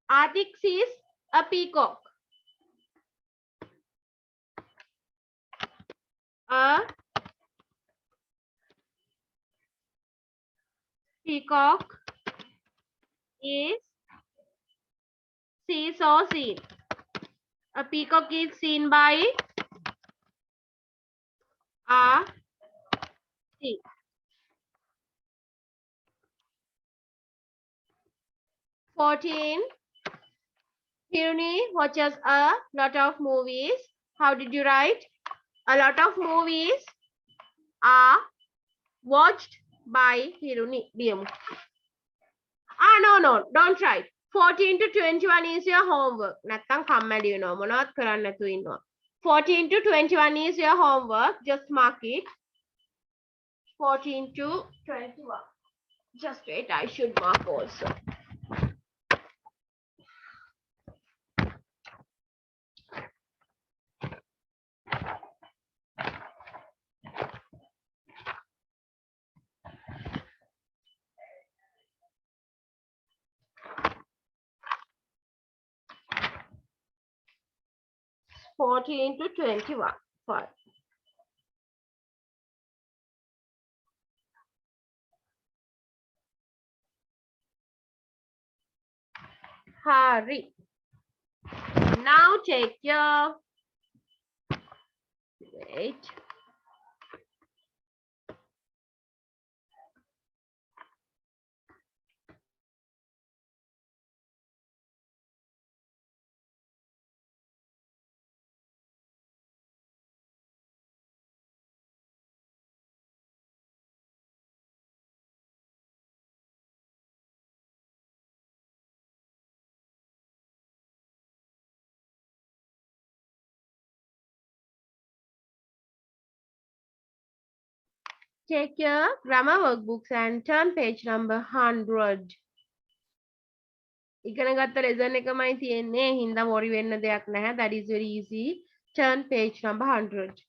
Atik sees a peacock. A peacock is seen. A peacock is seen by a see. 14. Hiruni watches a lot of movies. How did you write? A lot of movies are watched by Hiruni. No, don't try. 14 to 21 is your homework. Nattang kammali වෙනවා. මොනවත් කරන්න නැතුව ඉන්නවා. 14 to 21 is your homework. Just mark it. 14 to 21. Just wait, I should mark also. Fourteen to 21. Fine. Hurry. Now take your wait. Take your grammar workbooks and turn page number 100. ඉගෙන ගත්ත lesson එකමයි තියෙන්නේ. හින්දා worry වෙන්න දෙයක් නැහැ. That is very easy. Turn page number 100.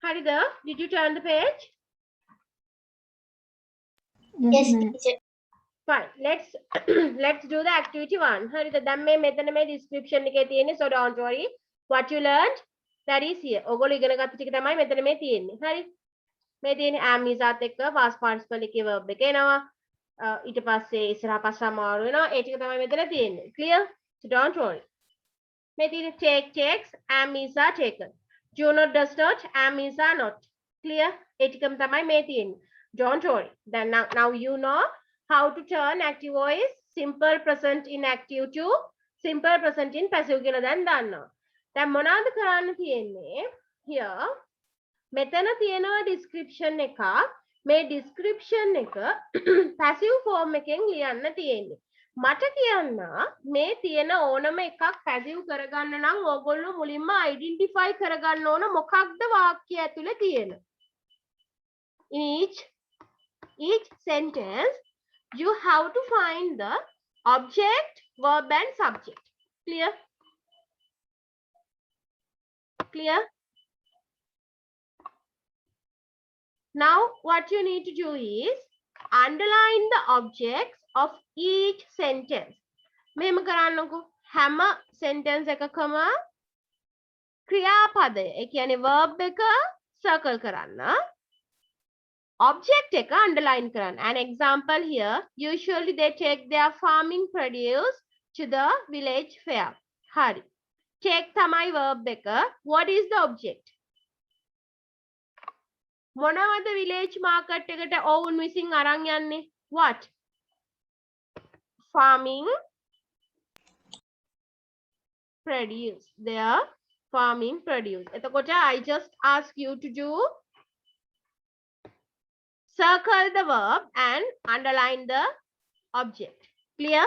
Harida, did you turn the page? Yes, ma'am. teacher. Fine. Let's do the activity 1. Harida, දැන් මේ මෙතන මේ description එකේ තියෙන්නේ, so don't worry. What you learned, that is here. ඔයගොල්ලෝ ඉගෙන ගත්ත ටික තමයි මෙතන මේ තියෙන්නේ. හරි? මේ තියෙන්නේ am ඉසත් එක්ක past participle එකේ verb එක එනවා. ඊට පස්සේ ඉස්සරහා පස්ස අමාරු වෙනවා. ඒ ටික තමයි මෙතන තියෙන්නේ. Clear? So don't worry. මේ තියෙන්නේ take takes, am is are taken. Do not, does not, am is are not. Clear? ඒ ටිකම තමයි මේ තියෙන්නේ. Don't worry. Then now you know how to turn active voice simple present inactive to simple present in passive කියලා දැන් දන්නවා. දැන් මොනවද කරන්න තියෙන්නේ? Here මෙතන තියෙනවා description එකක්. මේ description එක passive form එකෙන් ලියන්න තියෙන්නේ. මට කියන්න මේ තියෙන ඕනම එකක් passive කරගන්න නම් ඕගොල්ලෝ මුලින්ම identify කරගන්න ඕන මොකක්ද වාක්‍ය ඇතුලේ තියෙන. Each sentence you have to find the object, verb and subject. Clear? Clear? Now what you need to do is underline the objects of each sentence. මෙහෙම කරන්නකෝ. හැම sentence එකකම ක්‍රියාපදය ඒ කියන්නේ verb එක circle කරන්න. Object එක underline කරන්න. An example here, usually they take their farming produce to the village fair. හරි. Take තමයි verb එක. What is the object? මොනවද village market එකට ඔවුන් විසින් අරන් යන්නේ? What? Farming produce. Their farming produce. එතකොට I just ask you to do circle the verb and underline the object. Clear?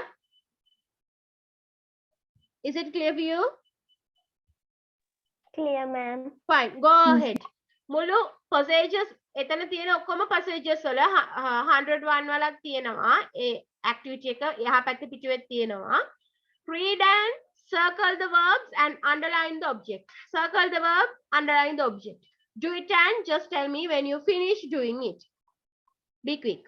Is it clear for you? Clear, ma'am. Fine. Go ahead. මුළු passages එතන තියෙන ඔක්කොම passages වල 101 වලක් තියෙනවා. ඒ activity එක එහා පැත්තේ පිටුවේ තියෙනවා. Read and circle the verbs and underline the object. Circle the verb, underline the object. Do it and just tell me when you finish doing it. Be quick.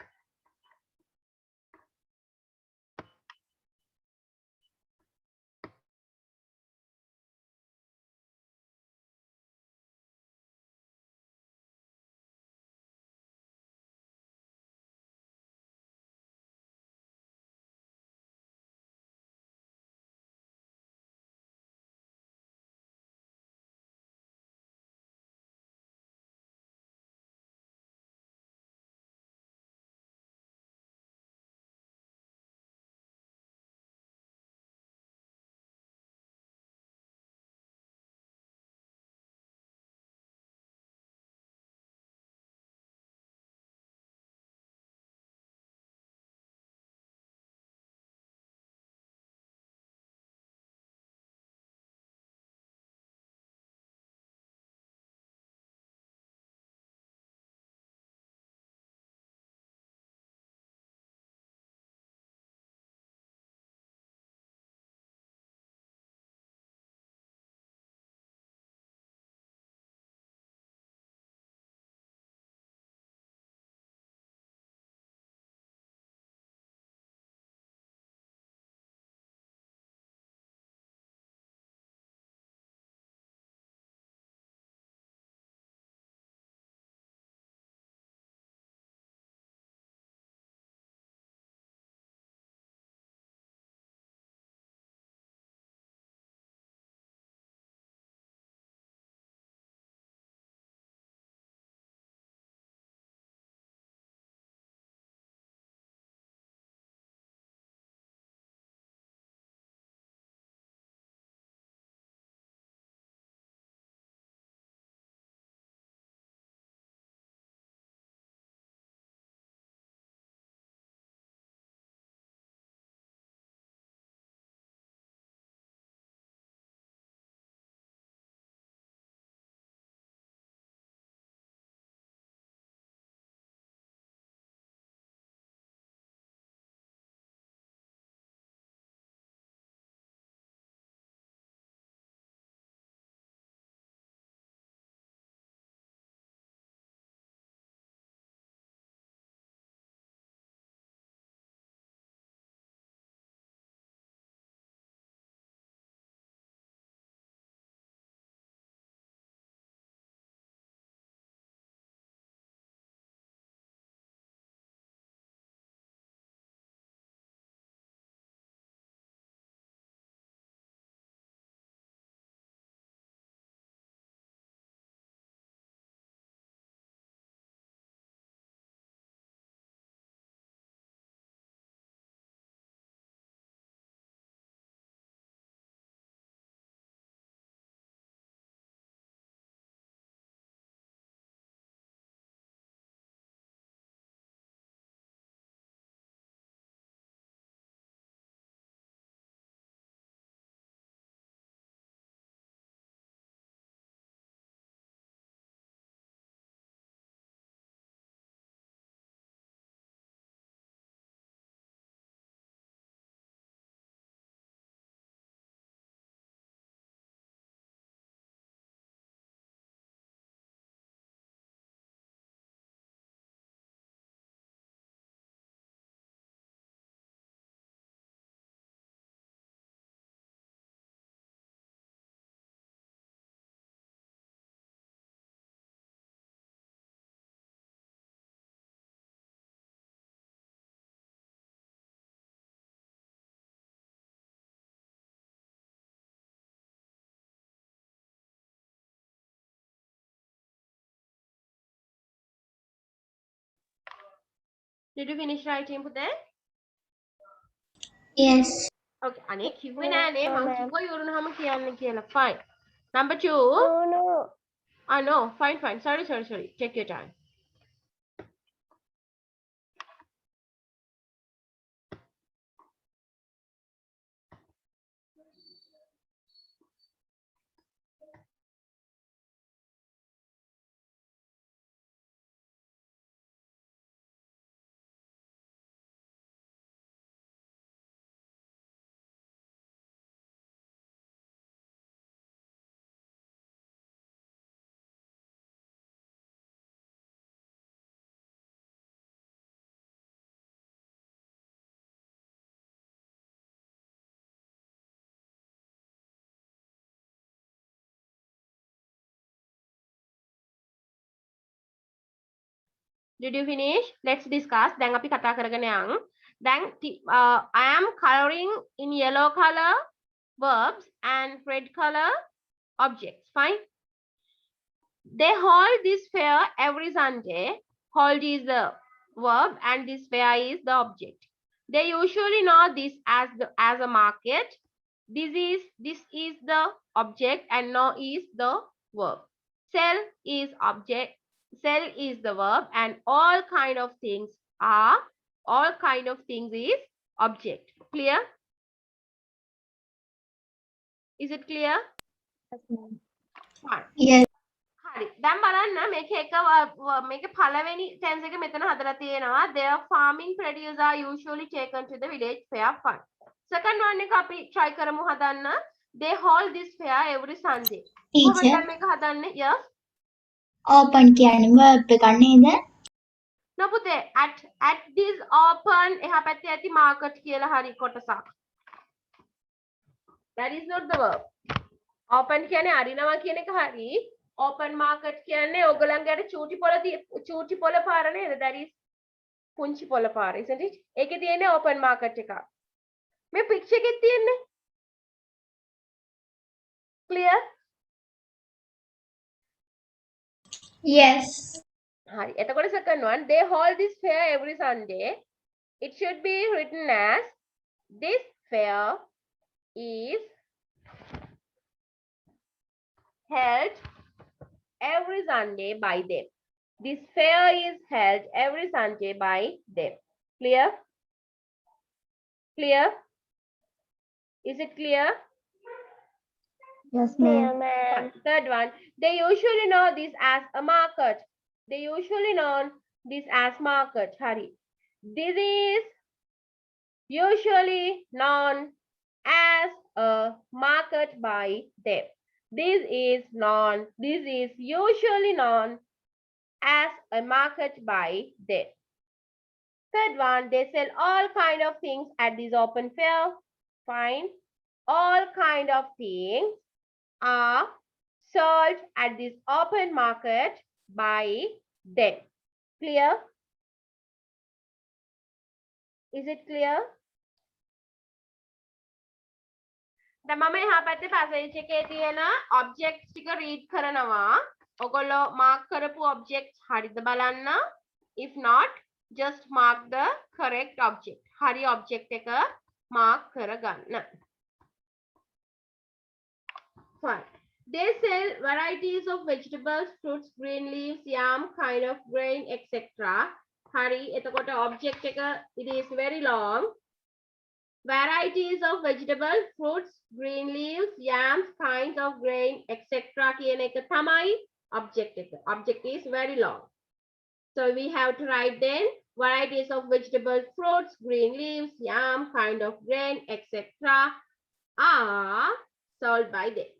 Did you finish writing පුතේ? Yes. Okay. අනේ කිව්වේ නෑනේ No, මං ma'am. කිව්වා ඉවරුනහම කියන්න කියලා. Fine. Number 2. No. No. Fine. Sorry. Take your time. Did you finish? Let's discuss. දැන් අපි කතා කරගෙන යමු. දැන් I am coloring in yellow color verbs and red color objects. Fine. They hold this fair every Sunday. Hold is the verb and this fair is the object. They usually know this as a market. This is the object and know is the verb. Sell is object. Sell is the verb and all kind of things is object. Clear? Is it clear? Yes, ma'am. Fine. Yes. හරි. දැන් බලන්න මේකේ පළවෙනි tense එක මෙතන හදලා තියෙනවා. Their farming produce are usually taken to the village fair fund. Second one එක අපි try කරමු හදන්න. They hold this fair every Sunday. කොහොමද Teacher. මේක හදන්නේ? Yes. Open කියන්නේ verb එකක් නේද? No පුතේ at this open එහා පැත්තේ ඇති market කියලා හරි කොටසක්. That is not the verb. Open කියන්නේ අරිනවා කියන එක හරි. Open market කියන්නේ ඔයගලන්ගේ අර චූටි පොළ පාර නේද? That is පුංචි පොළ පාර, isn't it? ඒකේ තියෙන්නේ open market එක. මේ picture එකේ තියෙන්නේ. Clear? Yes. Hari. එතකොට second one, they hold this fair every Sunday. It should be written as this fair is held every Sunday by them. This fair is held every Sunday by them. Clear? Clear? Is it clear? Yes, Clear, ma'am. ma'am. Third one, they usually know this as a market. They usually know this as market. Hari. This is usually known as a market by them. This is usually known as a market by them. Third one, they sell all kind of things at this open fair. Fine. All kind of things are sold at this open market by them. Clear? Is it clear? දැන් මම එහා පැත්තේ passage එකේ තියෙන objects ටික read කරනවා. ඔයගොල්ලෝ mark කරපු objects හරිද බලන්න. If not, just mark the correct object. හරි object එක mark කරගන්න. Fine. They sell varieties of vegetables, fruits, green leaves, yam, kind of grain, etc. Hari, එතකොට object එක it is very long. Varieties of vegetables, fruits, green leaves, yams, kinds of grain, etc. කියන එක තමයි object එක. Object is very long. So we have to write then varieties of vegetables, fruits, green leaves, yam, kind of grain, etc. are sold by them.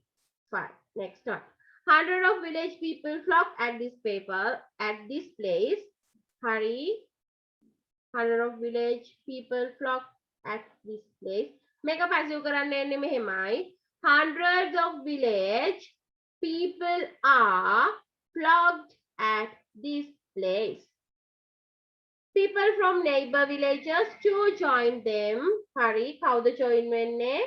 Fine. Next one. 100 of village people flock at this place. Hurry. 100 of village people flock at this place. Make a passive කරන්න මෙහෙමයි. Hundreds of village people are flocked at this place. People from neighbor villages to join them. Hurry. කවුද join වෙන්නේ?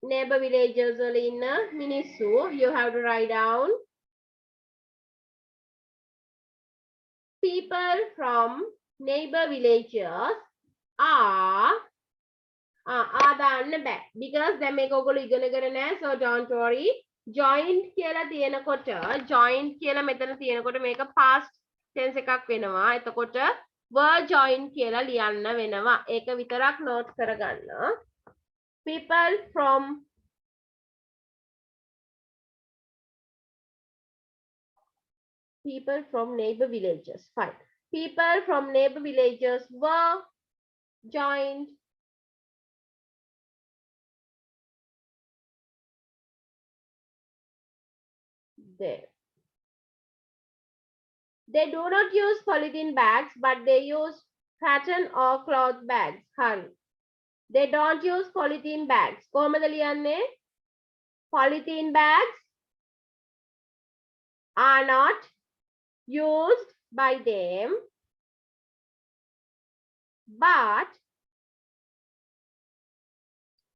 Neighbor villages වල ඉන්න මිනිස්සු. You have to write down. People from neighbor villages are දාන්න බෑ because දැන් මේක ඔයගොල්ලෝ ඉගෙනගෙන නැහැ so don't worry joint කියලා තියෙනකොට joint කියලා මෙතන තියෙනකොට මේක past tense එකක් වෙනවා එතකොට were joined කියලා ලියන්න වෙනවා ඒක විතරක් note කරගන්න people from neighbor villages fine people from neighbor villages were joined there. They do not use polythene bags, but they use cotton or cloth bags. Hurry. They don't use polythene bags. කොහමද ලියන්නේ? Polythene bags are not used by them, but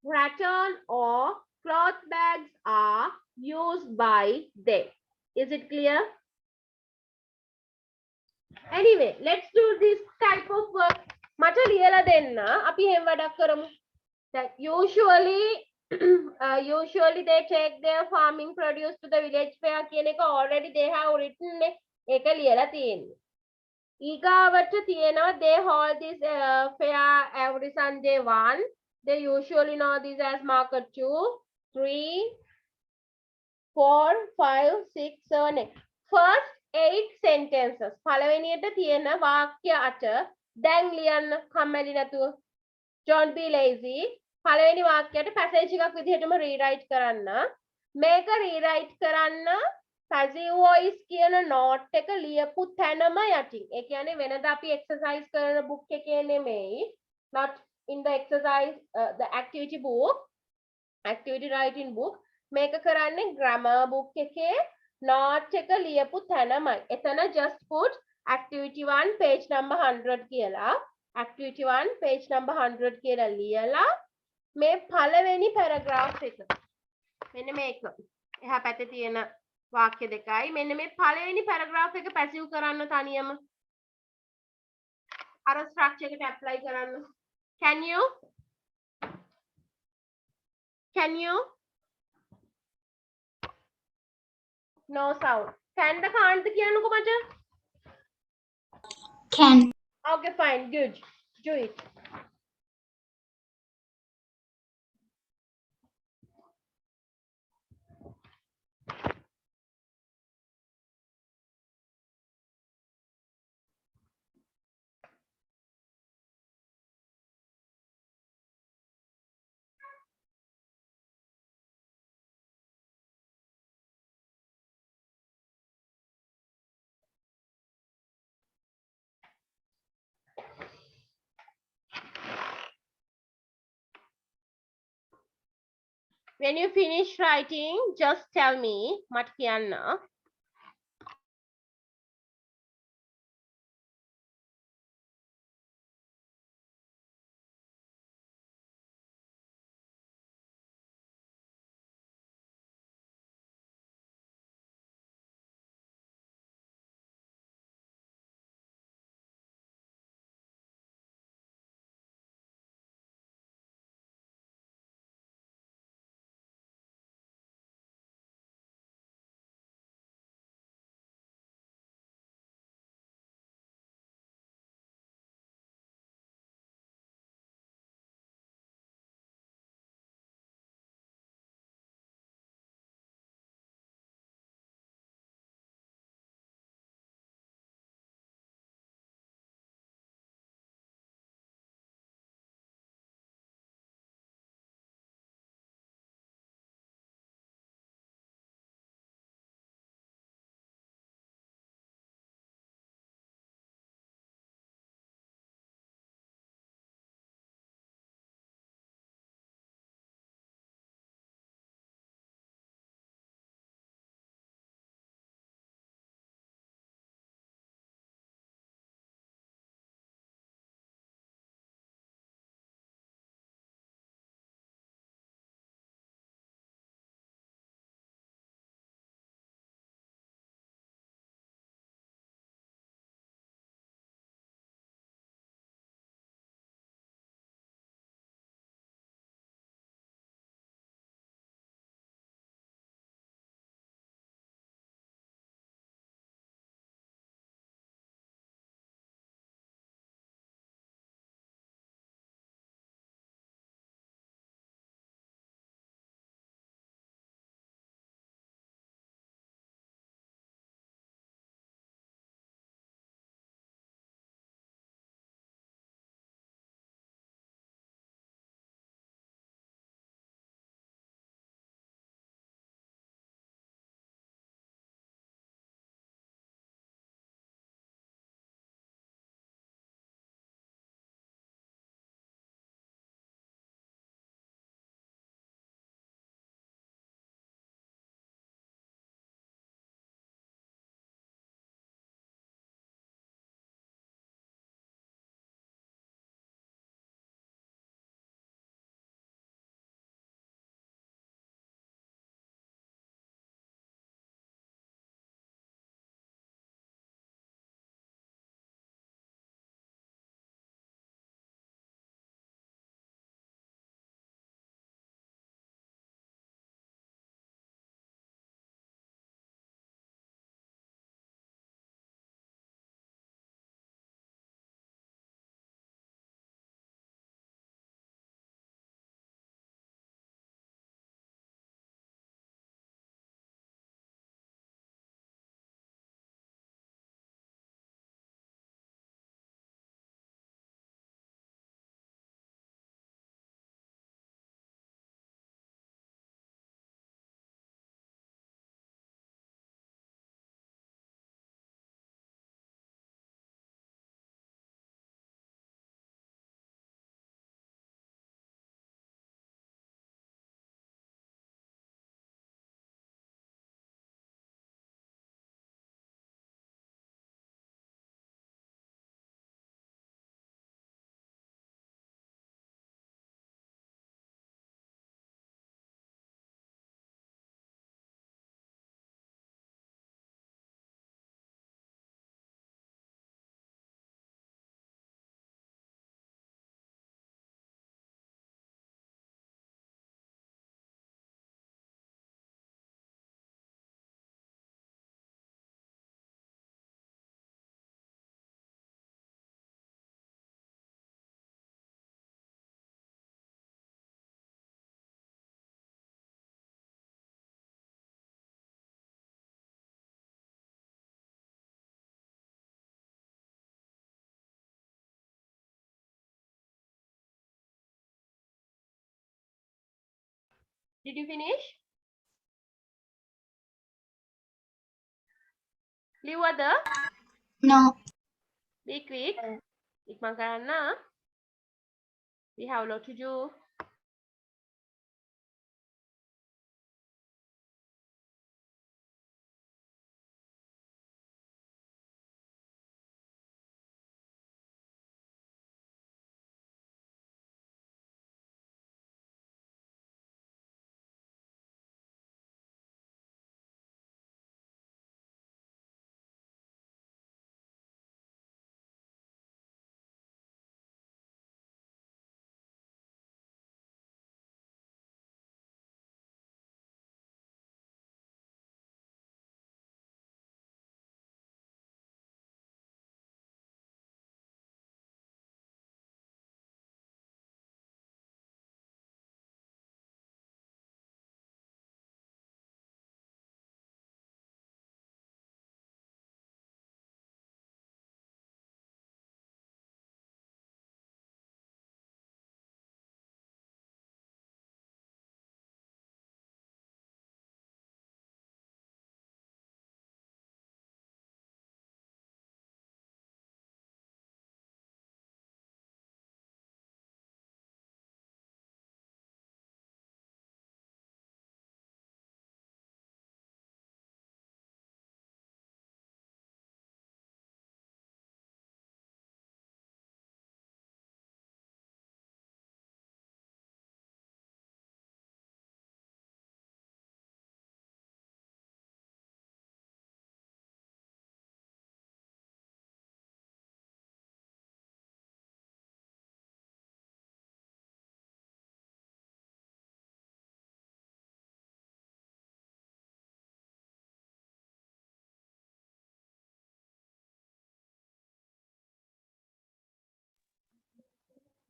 rattan or cloth bags are used by them. Is it clear? Anyway, let's do this type of work. මට ලියලා දෙන්න. අපි එහෙම වැඩක් කරමු. That usually they take their farming produce to the village fair කියන එක already they have written ඒක ලියලා තියෙන්නේ. ඊගාවට තියෙනවා they hold this fair every Sunday 1. They usually know this as market 2, 3, 4, 5, 6, 7, 8. First 8 sentences. පළවෙනියට තියෙන වාක්‍ය 8 දැන් ලියන්න කම්මැලි නැතුව. Don't be lazy. පළවෙනි වාක්‍යයට passage එකක් විදිහටම rewrite කරන්න. මේක rewrite කරන්න passive voice කියන note එක ලියපු තැනම යටින්. ඒ කියන්නේ වෙනදා අපි exercise කරන book එකේ නෙමෙයි. Not in the exercise the activity book. Activity writing book. මේක කරන්නේ grammar book එකේ note එක ලියපු තැනමයි. එතන just put activity 1 page number 100 කියලා. Activity 1 page number 100 කියලා ලියලා මේ පළවෙනි paragraph එක. මෙන්න මේක. එහා පැත්තේ තියෙන වාක්‍ය දෙකයි. මෙන්න මේ පළවෙනි paragraph එක passive කරන්න තනියම. අර structure එකට apply කරන්න. Can you? No sound. Can the can't කියන්නකෝ මචං. Can. Okay, fine. Good. Do it. When you finish writing, just tell me මට කියන්න. Did you finish? ලිව්වද? No. Be quick. ඉක්මන් කරන්න. We have a lot to do.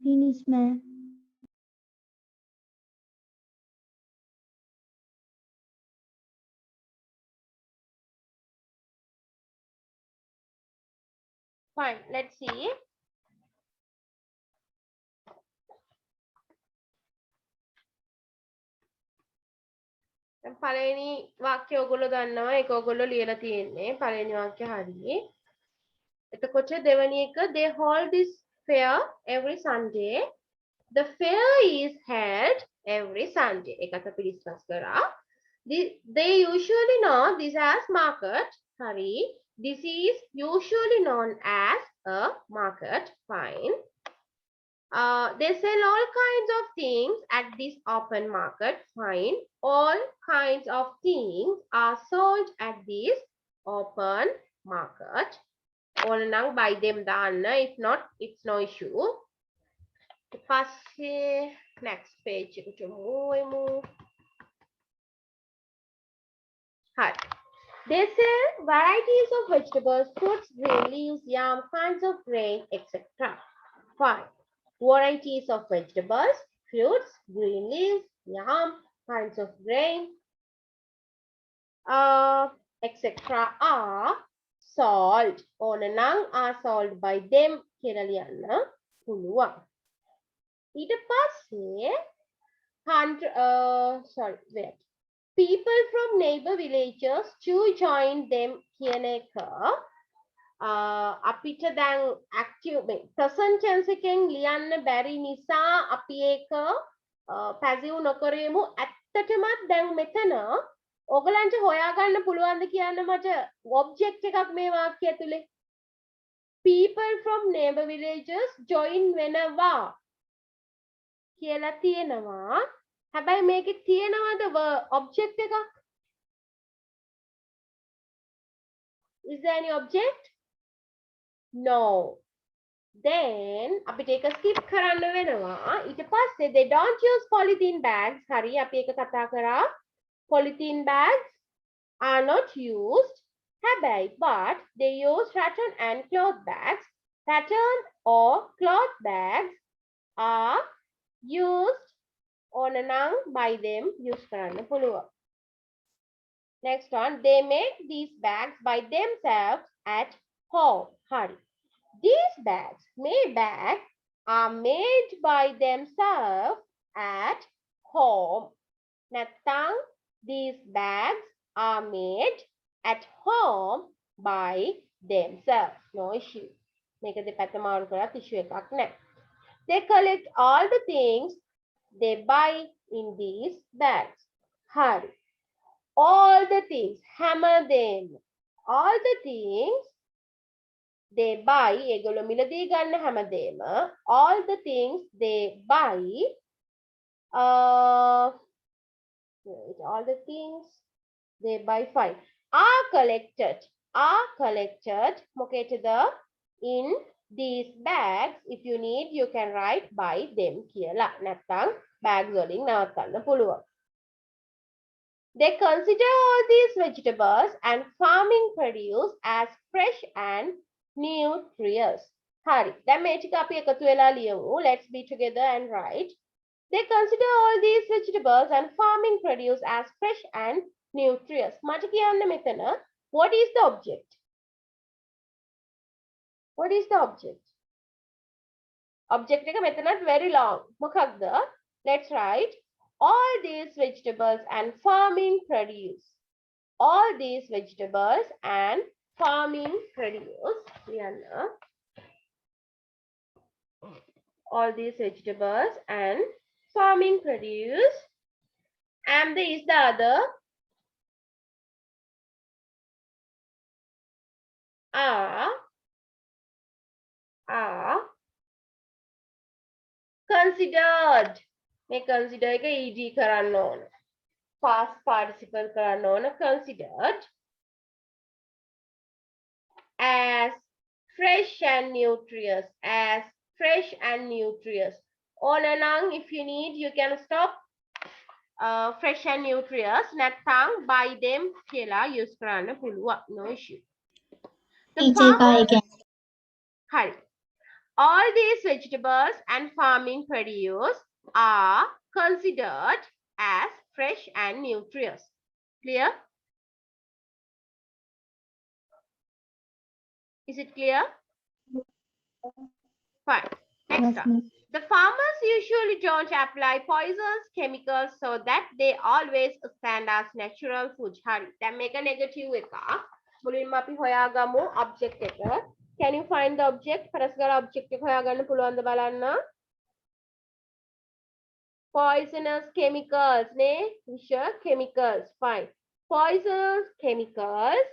Finish, ma'am. Fine. Let's see. පළවෙනි වාක්‍ය ඔයගොල්ලෝ දන්නවා ඒක ඔයගොල්ලෝ ලියලා තියෙන්නේ පළවෙනි වාක්‍ය හරියි. එතකොට දෙවෙනි එක they hold this fair every Sunday. The fair is held every Sunday. ඒකත් අපි ඩිස්කස් කරා. They usually know this as market. හරි. This is usually known as a market. Fine. They sell all kinds of things at this open market. Fine. All kinds of things are sold at this open market. ඕන නම් buy them දාන්න. If not, it's no issue. පස්සේ next page එකට යමු. Hi. They sell varieties of vegetables, fruits, green leaves, yam, kinds of grain, etc. Fine. Varieties of vegetables, fruits, green leaves, yam, kinds of grain, etc. are sold. ඕන නම් are sold by them කියලා ලියන්න පුළුවන්. ඊට පස්සේ people from neighbor villages to join them කියන එක අපිට දැන් active present tense එකෙන් ලියන්න බැරි නිසා අපි ඒක passive නොකරෙමු. ඇත්තටමත් දැන් මෙතන ඔයගලන්ට හොයාගන්න පුළුවන්ද කියන්න මට object එකක් මේ වාක්‍යය ඇතුලේ. People from neighbor villages join whenever කියලා තියෙනවා. හැබැයි මේකේ තියෙනවද object එකක්? Is there any object? No. Then අපිට ඒක skip කරන්න වෙනවා. ඊට පස්සේ they don't use polythene bags. හරි අපි ඒක කතා කරා. Polythene bags are not used. හැබැයි but they use rattan and cloth bags. Rattan or cloth bags are used ඕන නම් by them use කරන්න පුළුවන්. Next one, they make these bags by themselves at home. හරි. These bags, මේ bag are made by themselves at home. නැත්තම් these bags are made at home by themselves. No issue. මේක දෙපැත්ත මාරු කරලා issue එකක් නැහැ. They collect all the things they buy in these bags. හරි. All the things, හැමදේම. All the things they buy, ඒගොල්ලෝ මිලදී ගන්න හැමදේම. All the things they buy, all the things they buy fine are collected මොකේද in these bags. If you need you can write by them කියලා. නැත්නම් bags වලින් නවත්තන්න පුළුවන්. They consider all these vegetables and farming produce as fresh and nutritious. හරි. දැන් මේ ටික අපි එකතු වෙලා ලියමු. Let's be together and write. They consider all these vegetables and farming produce as fresh and nutritious. මට කියන්න මෙතන what is the object? What is the object? Object එක මෙතනත් very long. මොකක්ද? Let's write all these vegetables and farming produce. All these vegetables and farming produce. All these vegetables and farming produce. And there is the other. Are considered. මේ consider එක ed කරන්න ඕන. Past participle කරන්න ඕන. Considered as fresh and nutritious. As fresh and nutritious. ඕන නම් if you need you can stop fresh and nutritious. නැත්නම් buy them කියලා use කරන්න පුළුවන්. No issue. හරි. All these vegetables and farming produce are considered as fresh and nutritious. Clear? Is it clear? Fine. Next up. The farmers usually don't apply poisons, chemicals so that they always stand as natural food. Hari. Then make a negative එකක්. මුලින්ම අපි හොයාගමු object එක. Can you find the object? පරස්පර object එක හොයාගන්න පුළුවන්ද බලන්න. Poisonous chemicals නේ. විෂ chemicals. Fine. Poisonous chemicals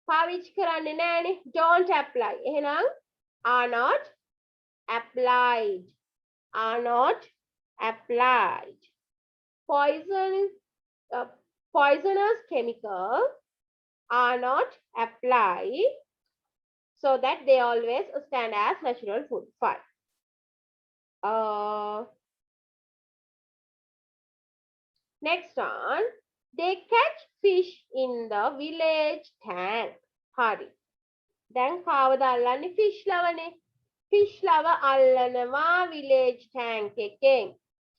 පාවිච්චි කරන්නේ නැහැනේ. Don't apply. එහෙනම් are not applied. Are not applied. Poisonous chemicals are not applied so that they always stand as natural food. Fine. Next one. They catch fish in the village tank. Hari. දැන් කාවද අල්ලන්නේ fish ලවනේ. Fish ලව අල්ලනවා village tank එකෙන්.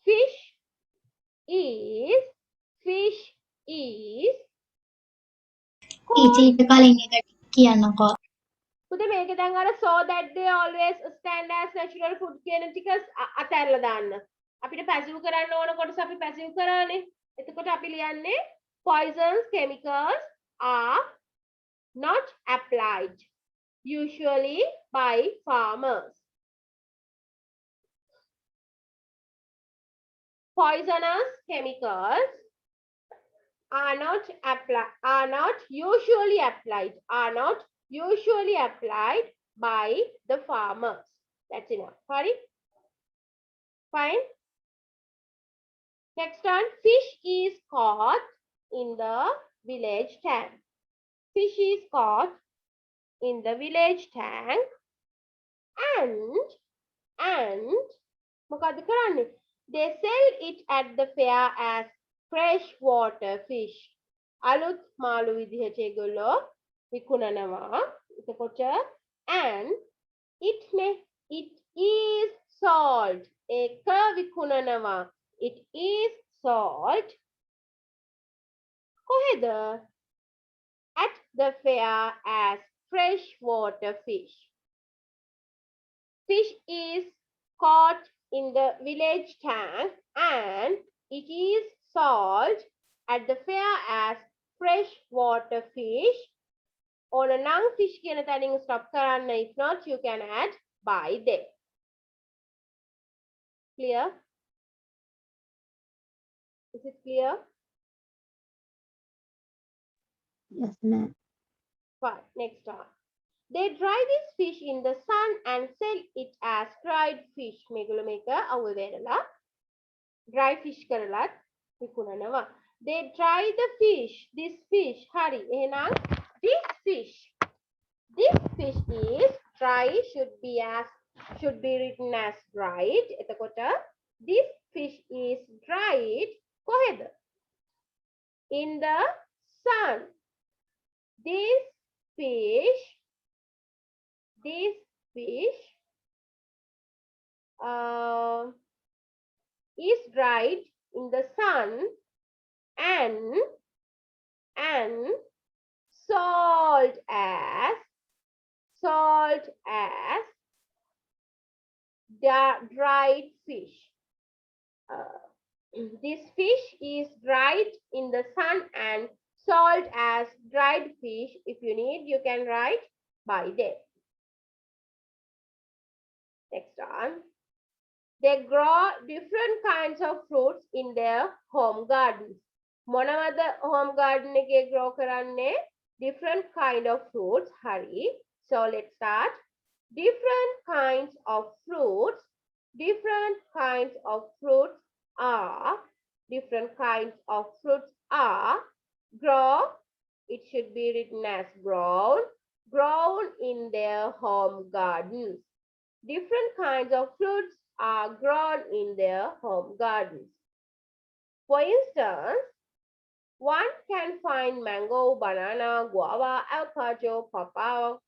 Fish is ඊට කලින් එකට කියන්නකෝ. පුතේ මේක දැන් අර so that they always stand as natural food කියන ටික අතහැරලා දාන්න. අපිට passive කරන්න ඕන කොටස අපි passive කරානේ. එතකොට අපි ලියන්නේ poisons chemicals are not applied usually by farmers. Poisonous chemicals are not usually applied by the farmers. That's enough. Sorry. Fine. Next one, fish is caught in the village tank. Fish is caught in the village tank and මොකද කරන්නේ? They sell it at the fair as fresh water fish. අලුත් මාළු විදිහට ඒගොල්ලෝ විකුණනවා. එතකොට and it is sold. ඒක විකුණනවා. It is sold. කොහෙද? At the fair as fresh water fish. Fish is caught in the village tank and it is sold at the fair as fresh water fish. ඕන නම් fish කියන තැනින් stop කරන්න. If not, you can add by them. Clear? Is it clear? Yes, ma'am. Fine. Next one. They dry this fish in the sun and sell it as dried fish. මේගොල්ලෝ මේක අවුල් වෙරලා dry fish කරලත් විකුණනවා. They dry the fish. This fish. හරි. එහෙනම් this fish is dry, should be written as dried. එතකොට this fish is dried කොහෙද? In the sun. This fish is dried in the sun and sold as dried fish. This fish is dried in the sun and sold as dried fish. If you need, you can write by them. Next one. They grow different kinds of fruits in their home gardens. මොනවද home garden එකේ grow කරන්නේ? Different kind of fruits. හරි. So let's start. Different kinds of fruits are grow. It should be written as grown in their home gardens. Different kinds of fruits are grown in their home gardens. For instance, one can find mango, banana, guava, avocado, papao,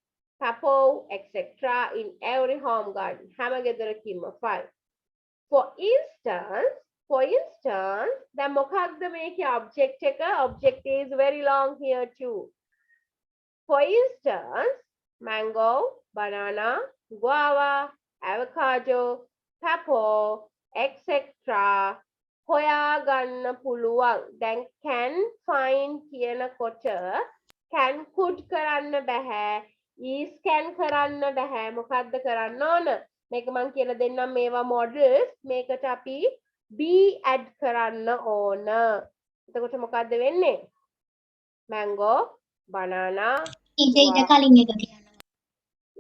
etc. in every home garden. හැම ගෙදරකින්ම fine. For instance, දැන් මොකක්ද මේකේ object එක? Object is very long here too. For instance, mango, banana, guava, avocado, papao, etc. හොයාගන්න පුළුවන්. දැන් can find කියනකොට can could කරන්න බෑ. is can කරන්න බෑ. මොකද්ද කරන්න ඕන? මේක මම කියලා දෙන්නම් මේවා models. මේකට අපි be add කරන්න ඕන. එතකොට මොකද්ද වෙන්නේ? mango, banana, ඊට කලින් එක කියන්න.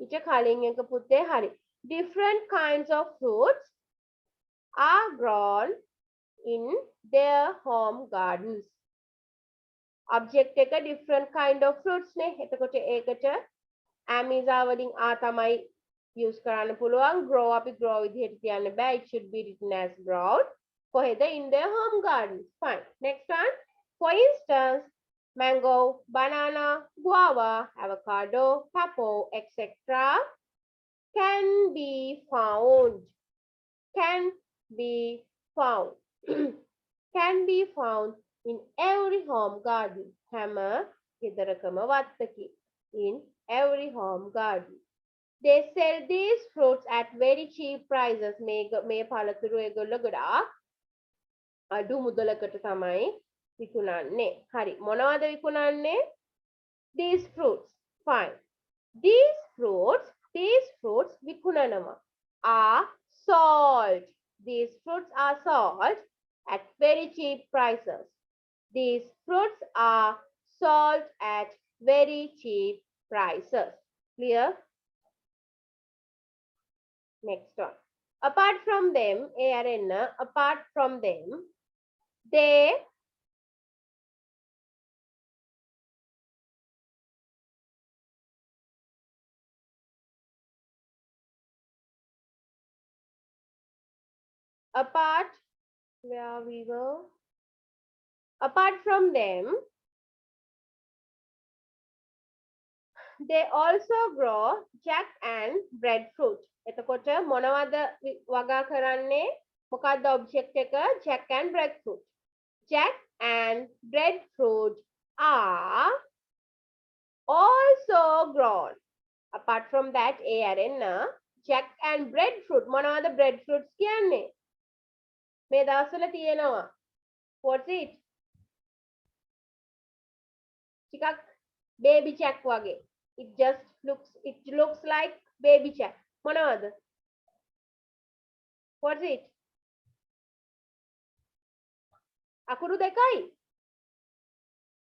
ඊට කලින් එක පුතේ හරි. Different kinds of fruits are grown in their home gardens. Object එක different kind of fruits නේ. එතකොට ඒකට amisa වලින් ආ තමයි use කරන්න පුළුවන්. grow අපි grow විදිහට කියන්න බෑ. It should be written as grown. කොහෙද? In their home gardens. Fine. Next one. For instance, mango, banana, guava, avocado, papao, etc. can be found in every home garden. හැම ගෙදරකම වත්තකි. In every home garden. They sell these fruits at very cheap prices. මේ පළතුරු ඒගොල්ලෝ ගොඩාක් අඩු මුදලකට තමයි විකුණන්නේ. හරි. මොනවද විකුණන්නේ? These fruits. Fine. These fruits විකුණනවා. Are sold. These fruits are sold at very cheap prices. These fruits are sold at very cheap prices. Clear? Next one. Apart from them, they apart from them, they also grow jack and breadfruit. එතකොට මොනවද වගා කරන්නේ? මොකක්ද object එක? jack and breadfruit. Jack and breadfruit are also grown. Apart from that, jack and breadfruit. මොනවද breadfruits කියන්නේ? මේ දවස්වල තියෙනවා. What's it? Chikak baby jack wage. It looks like baby jack. Monavada. What's it? Akuru dekai.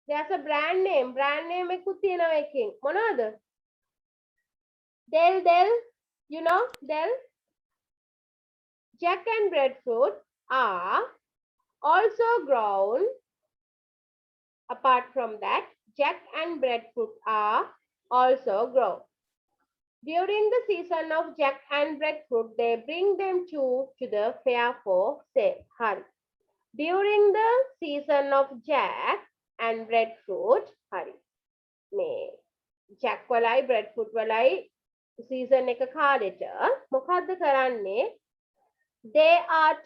There's a brand name. Brand name ekut tiyenawa eken. Monavada? Del. You know Del? Jack and breadfruit are also grown. Apart from that, jack and breadfruit are also grown. During the season of jack and breadfruit, they bring them to the fair for sale. Hari. During the season of jack and breadfruit, hari. මේ jack වලයි breadfruit වලයි season එක කාලෙට මොකද්ද කරන්නේ? They are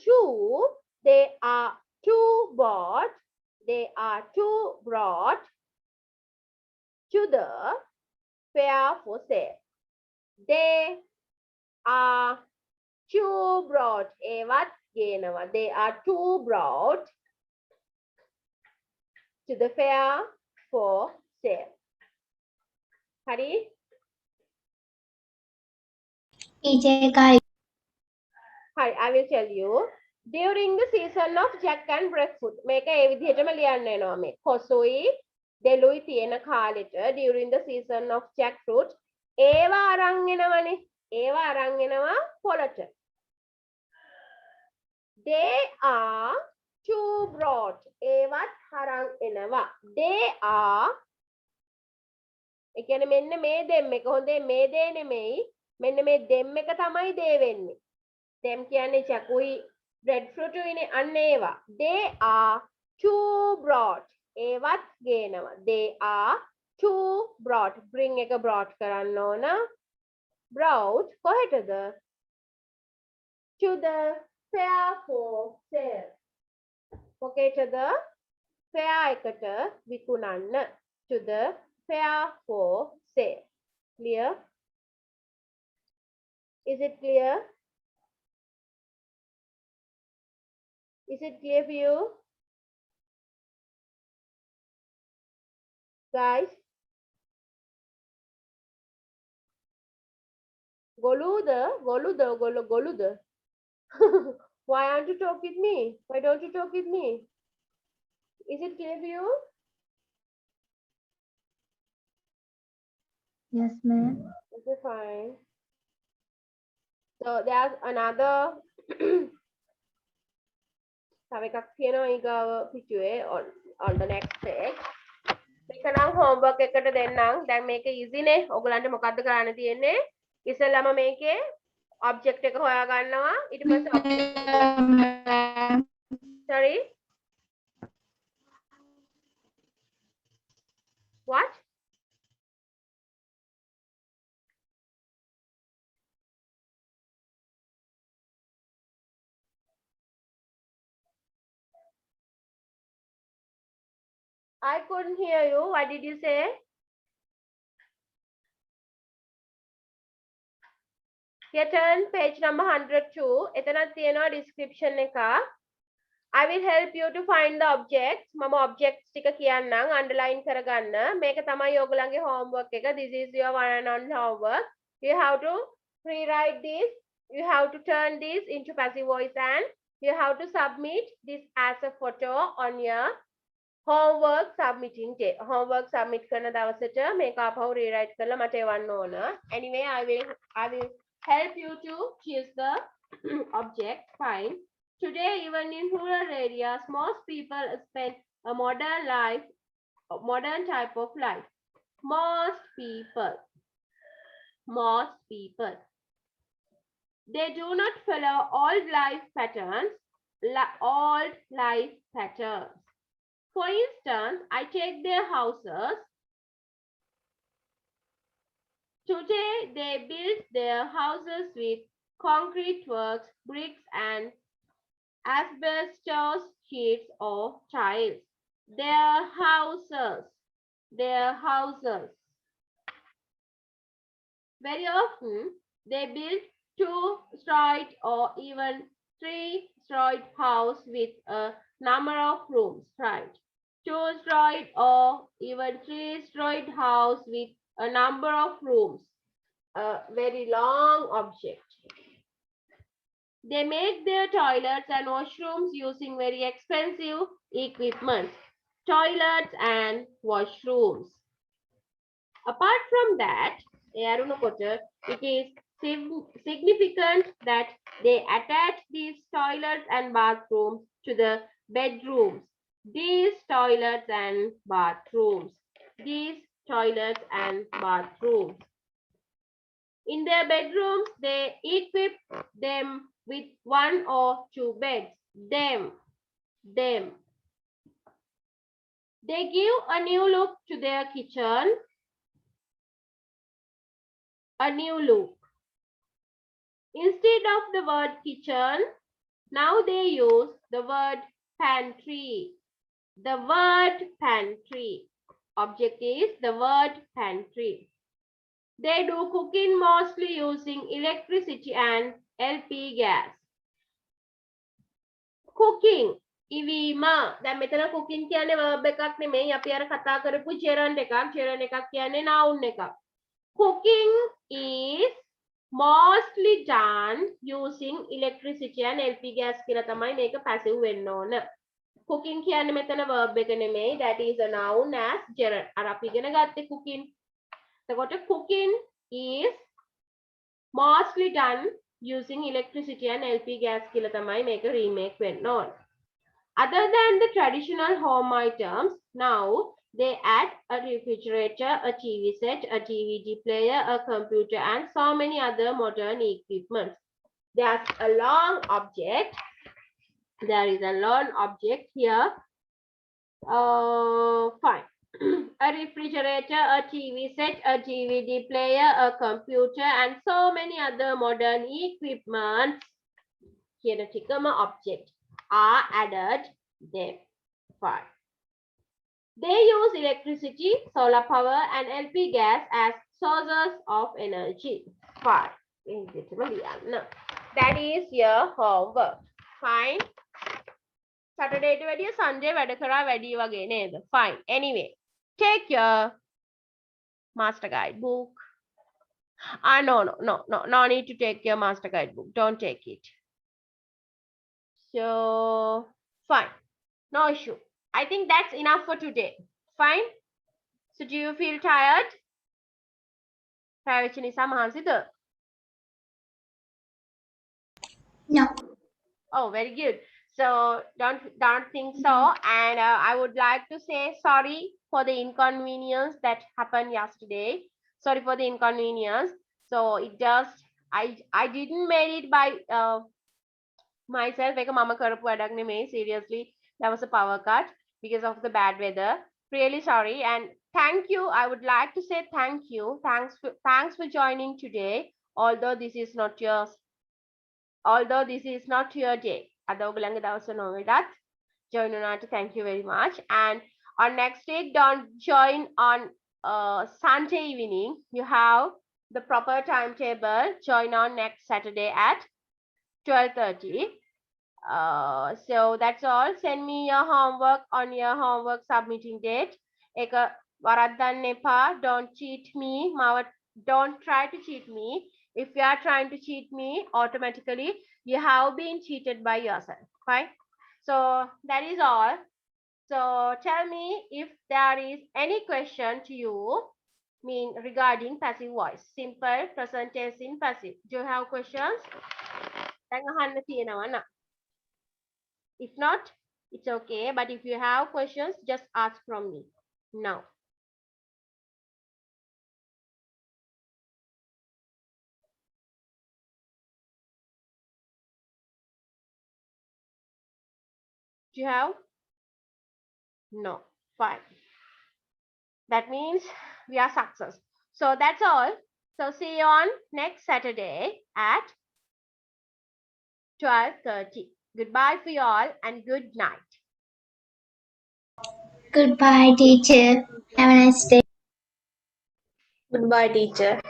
brought to the fair for sale. They are too brought. ඒවත් ගේනවා. They are too brought to the fair for sale. හරි? teacher එකයි Hi, I will tell you. During the season of jack and breadfruit, මේක ඒ විදිහටම ලියන්න වෙනවා මේ. කොසුයි දෙලුයි තියෙන කාලෙට during the season of jackfruit ඒවා අරන් එනවනේ. ඒවා අරන් එනවා පොළට. They are too brought. ඒවත් අරන් එනවා. They are ඒ කියන්නේ මෙන්න මේ දෙම් එක හොඳේ මේ දේ නෙමෙයි. මෙන්න මේ දෙම් එක තමයි දේ වෙන්නේ. Them කියන්නේ චකුයි breadfruit උයිනේ අන්න ඒවා. They are too brought. ඒවත් ගේනවා. They are too brought. Bring එක brought කරන්න ඕන. Brought කොහෙටද? To the fair for sale. මොකේටද? fair එකට විකුණන්න. To the fair for sale. Clear? Is it clear? Is it clear for you? Guys? Goluda. Why aren't you talk with me? Why don't you talk with me? Is it clear for you? Yes, ma'am. Okay, fine. So there's another තව එකක් තියෙනවා ඊගාව පිටුවේ on the next page. මේක නම් homework එකට දෙන්නම්. දැන් මේක easy නේ. ඔයගලන්ට මොකද්ද කරන්න තියෙන්නේ? ඉස්සෙල්ලාම මේකේ object එක හොයා ගන්නවා. ඊට පස්සේ sorry. What? I couldn't hear you. What did you say? Here, turn page number 102. එතනක් තියෙනවා description එක. I will help you to find the objects. මම objects ටික කියන්නම් underline කරගන්න. මේක තමයි ඔයගලගේ homework එක. This is your one and only homework. You have to rewrite this. You have to turn this into passive voice and you have to submit this as a photo on your homework submitting day. Homework submit කරන දවසට මේක ආපහු rewrite කරලා මට එවන්න ඕන. Anyway, I will help you to choose the object. Fine. Today, even in rural areas, most people spend a modern type of life. Most people. They do not follow old life patterns. For instance, I check their houses. Today, they build their houses with concrete works, bricks, and asbestos sheets or tiles. Their houses. Very often, they build 2-storied or even 3-storied house with a Number of rooms, right? 2-storied or even 3-storied house with a number of rooms. A very long object. They make their toilets and washrooms using very expensive equipment. Toilets and washrooms. Apart from that, it is significant that they attach these toilets and bathrooms to the bedrooms. These toilets and bathrooms. These toilets and bathrooms. In their bedrooms, they equip them with 1 or 2 beds. Them. They give a new look to their kitchen. A new look. Instead of the word kitchen, now they use the word pantry. The word pantry. Object is the word pantry. They do cooking mostly using electricity and LP gas. Cooking. ඉවීම. දැන් මෙතන cooking කියන්නේ verb එකක් නෙමෙයි. අපි අර කතා කරපු gerund එකක්. gerund එකක් කියන්නේ noun එකක්. Cooking is mostly done using electricity and LP gas කියලා තමයි මේක passive වෙන්න ඕන. Cooking කියන්නේ මෙතන verb එක නෙමෙයි. That is a noun as gerund. අර අපි ඉගෙන ගත්තේ cooking. එතකොට cooking is mostly done using electricity and LP gas කියලා තමයි මේක remake වෙන්න ඕන. Other than the traditional home items, now they add a refrigerator, a TV set, a DVD player, a computer, and so many other modern equipment. There's a long object. There is a long object here. Fine. A refrigerator, a TV set, a DVD player, a computer, and so many other modern equipment. Here the Tikama object are added there. Fine. They use electricity, solar power, and LP gas as sources of energy. Fine. That is your homework. Fine. Saturday to Sunday again. Fine. Anyway, take your master guide book. No need to take your master guide book. Don't take it. So, fine. No issue. I think that's enough for today. Fine. So, do you feel tired? No. Oh, very good. So don't think so. And I would like to say sorry for the inconvenience that happened yesterday. Sorry for the inconvenience. So it just I didn't made it by myself. Seriously, there was a power cut because of the bad weather. Really sorry, and thank you. I would like to say thank you. Thanks for joining today. Although this is not your day. Join on, thank you very much. And on next day, don't join on Sunday evening. You have the proper timetable. Join on next Saturday at 12:30. So that's all. Send me your homework on your homework submitting date. Don't cheat me. Don't try to cheat me. If you are trying to cheat me, automatically you have been cheated by yourself. Fine. So that is all. So tell me if there is any question to you regarding passive voice. Simple, present tense in passive. Do you have questions? If not, it's okay. But if you have questions, just ask from me now. Do you have? No. Fine. That means we are success. So that's all. So see you on next Saturday at 12:30. Goodbye for you all and good night. Goodbye, teacher. Have a nice day. Goodbye, teacher.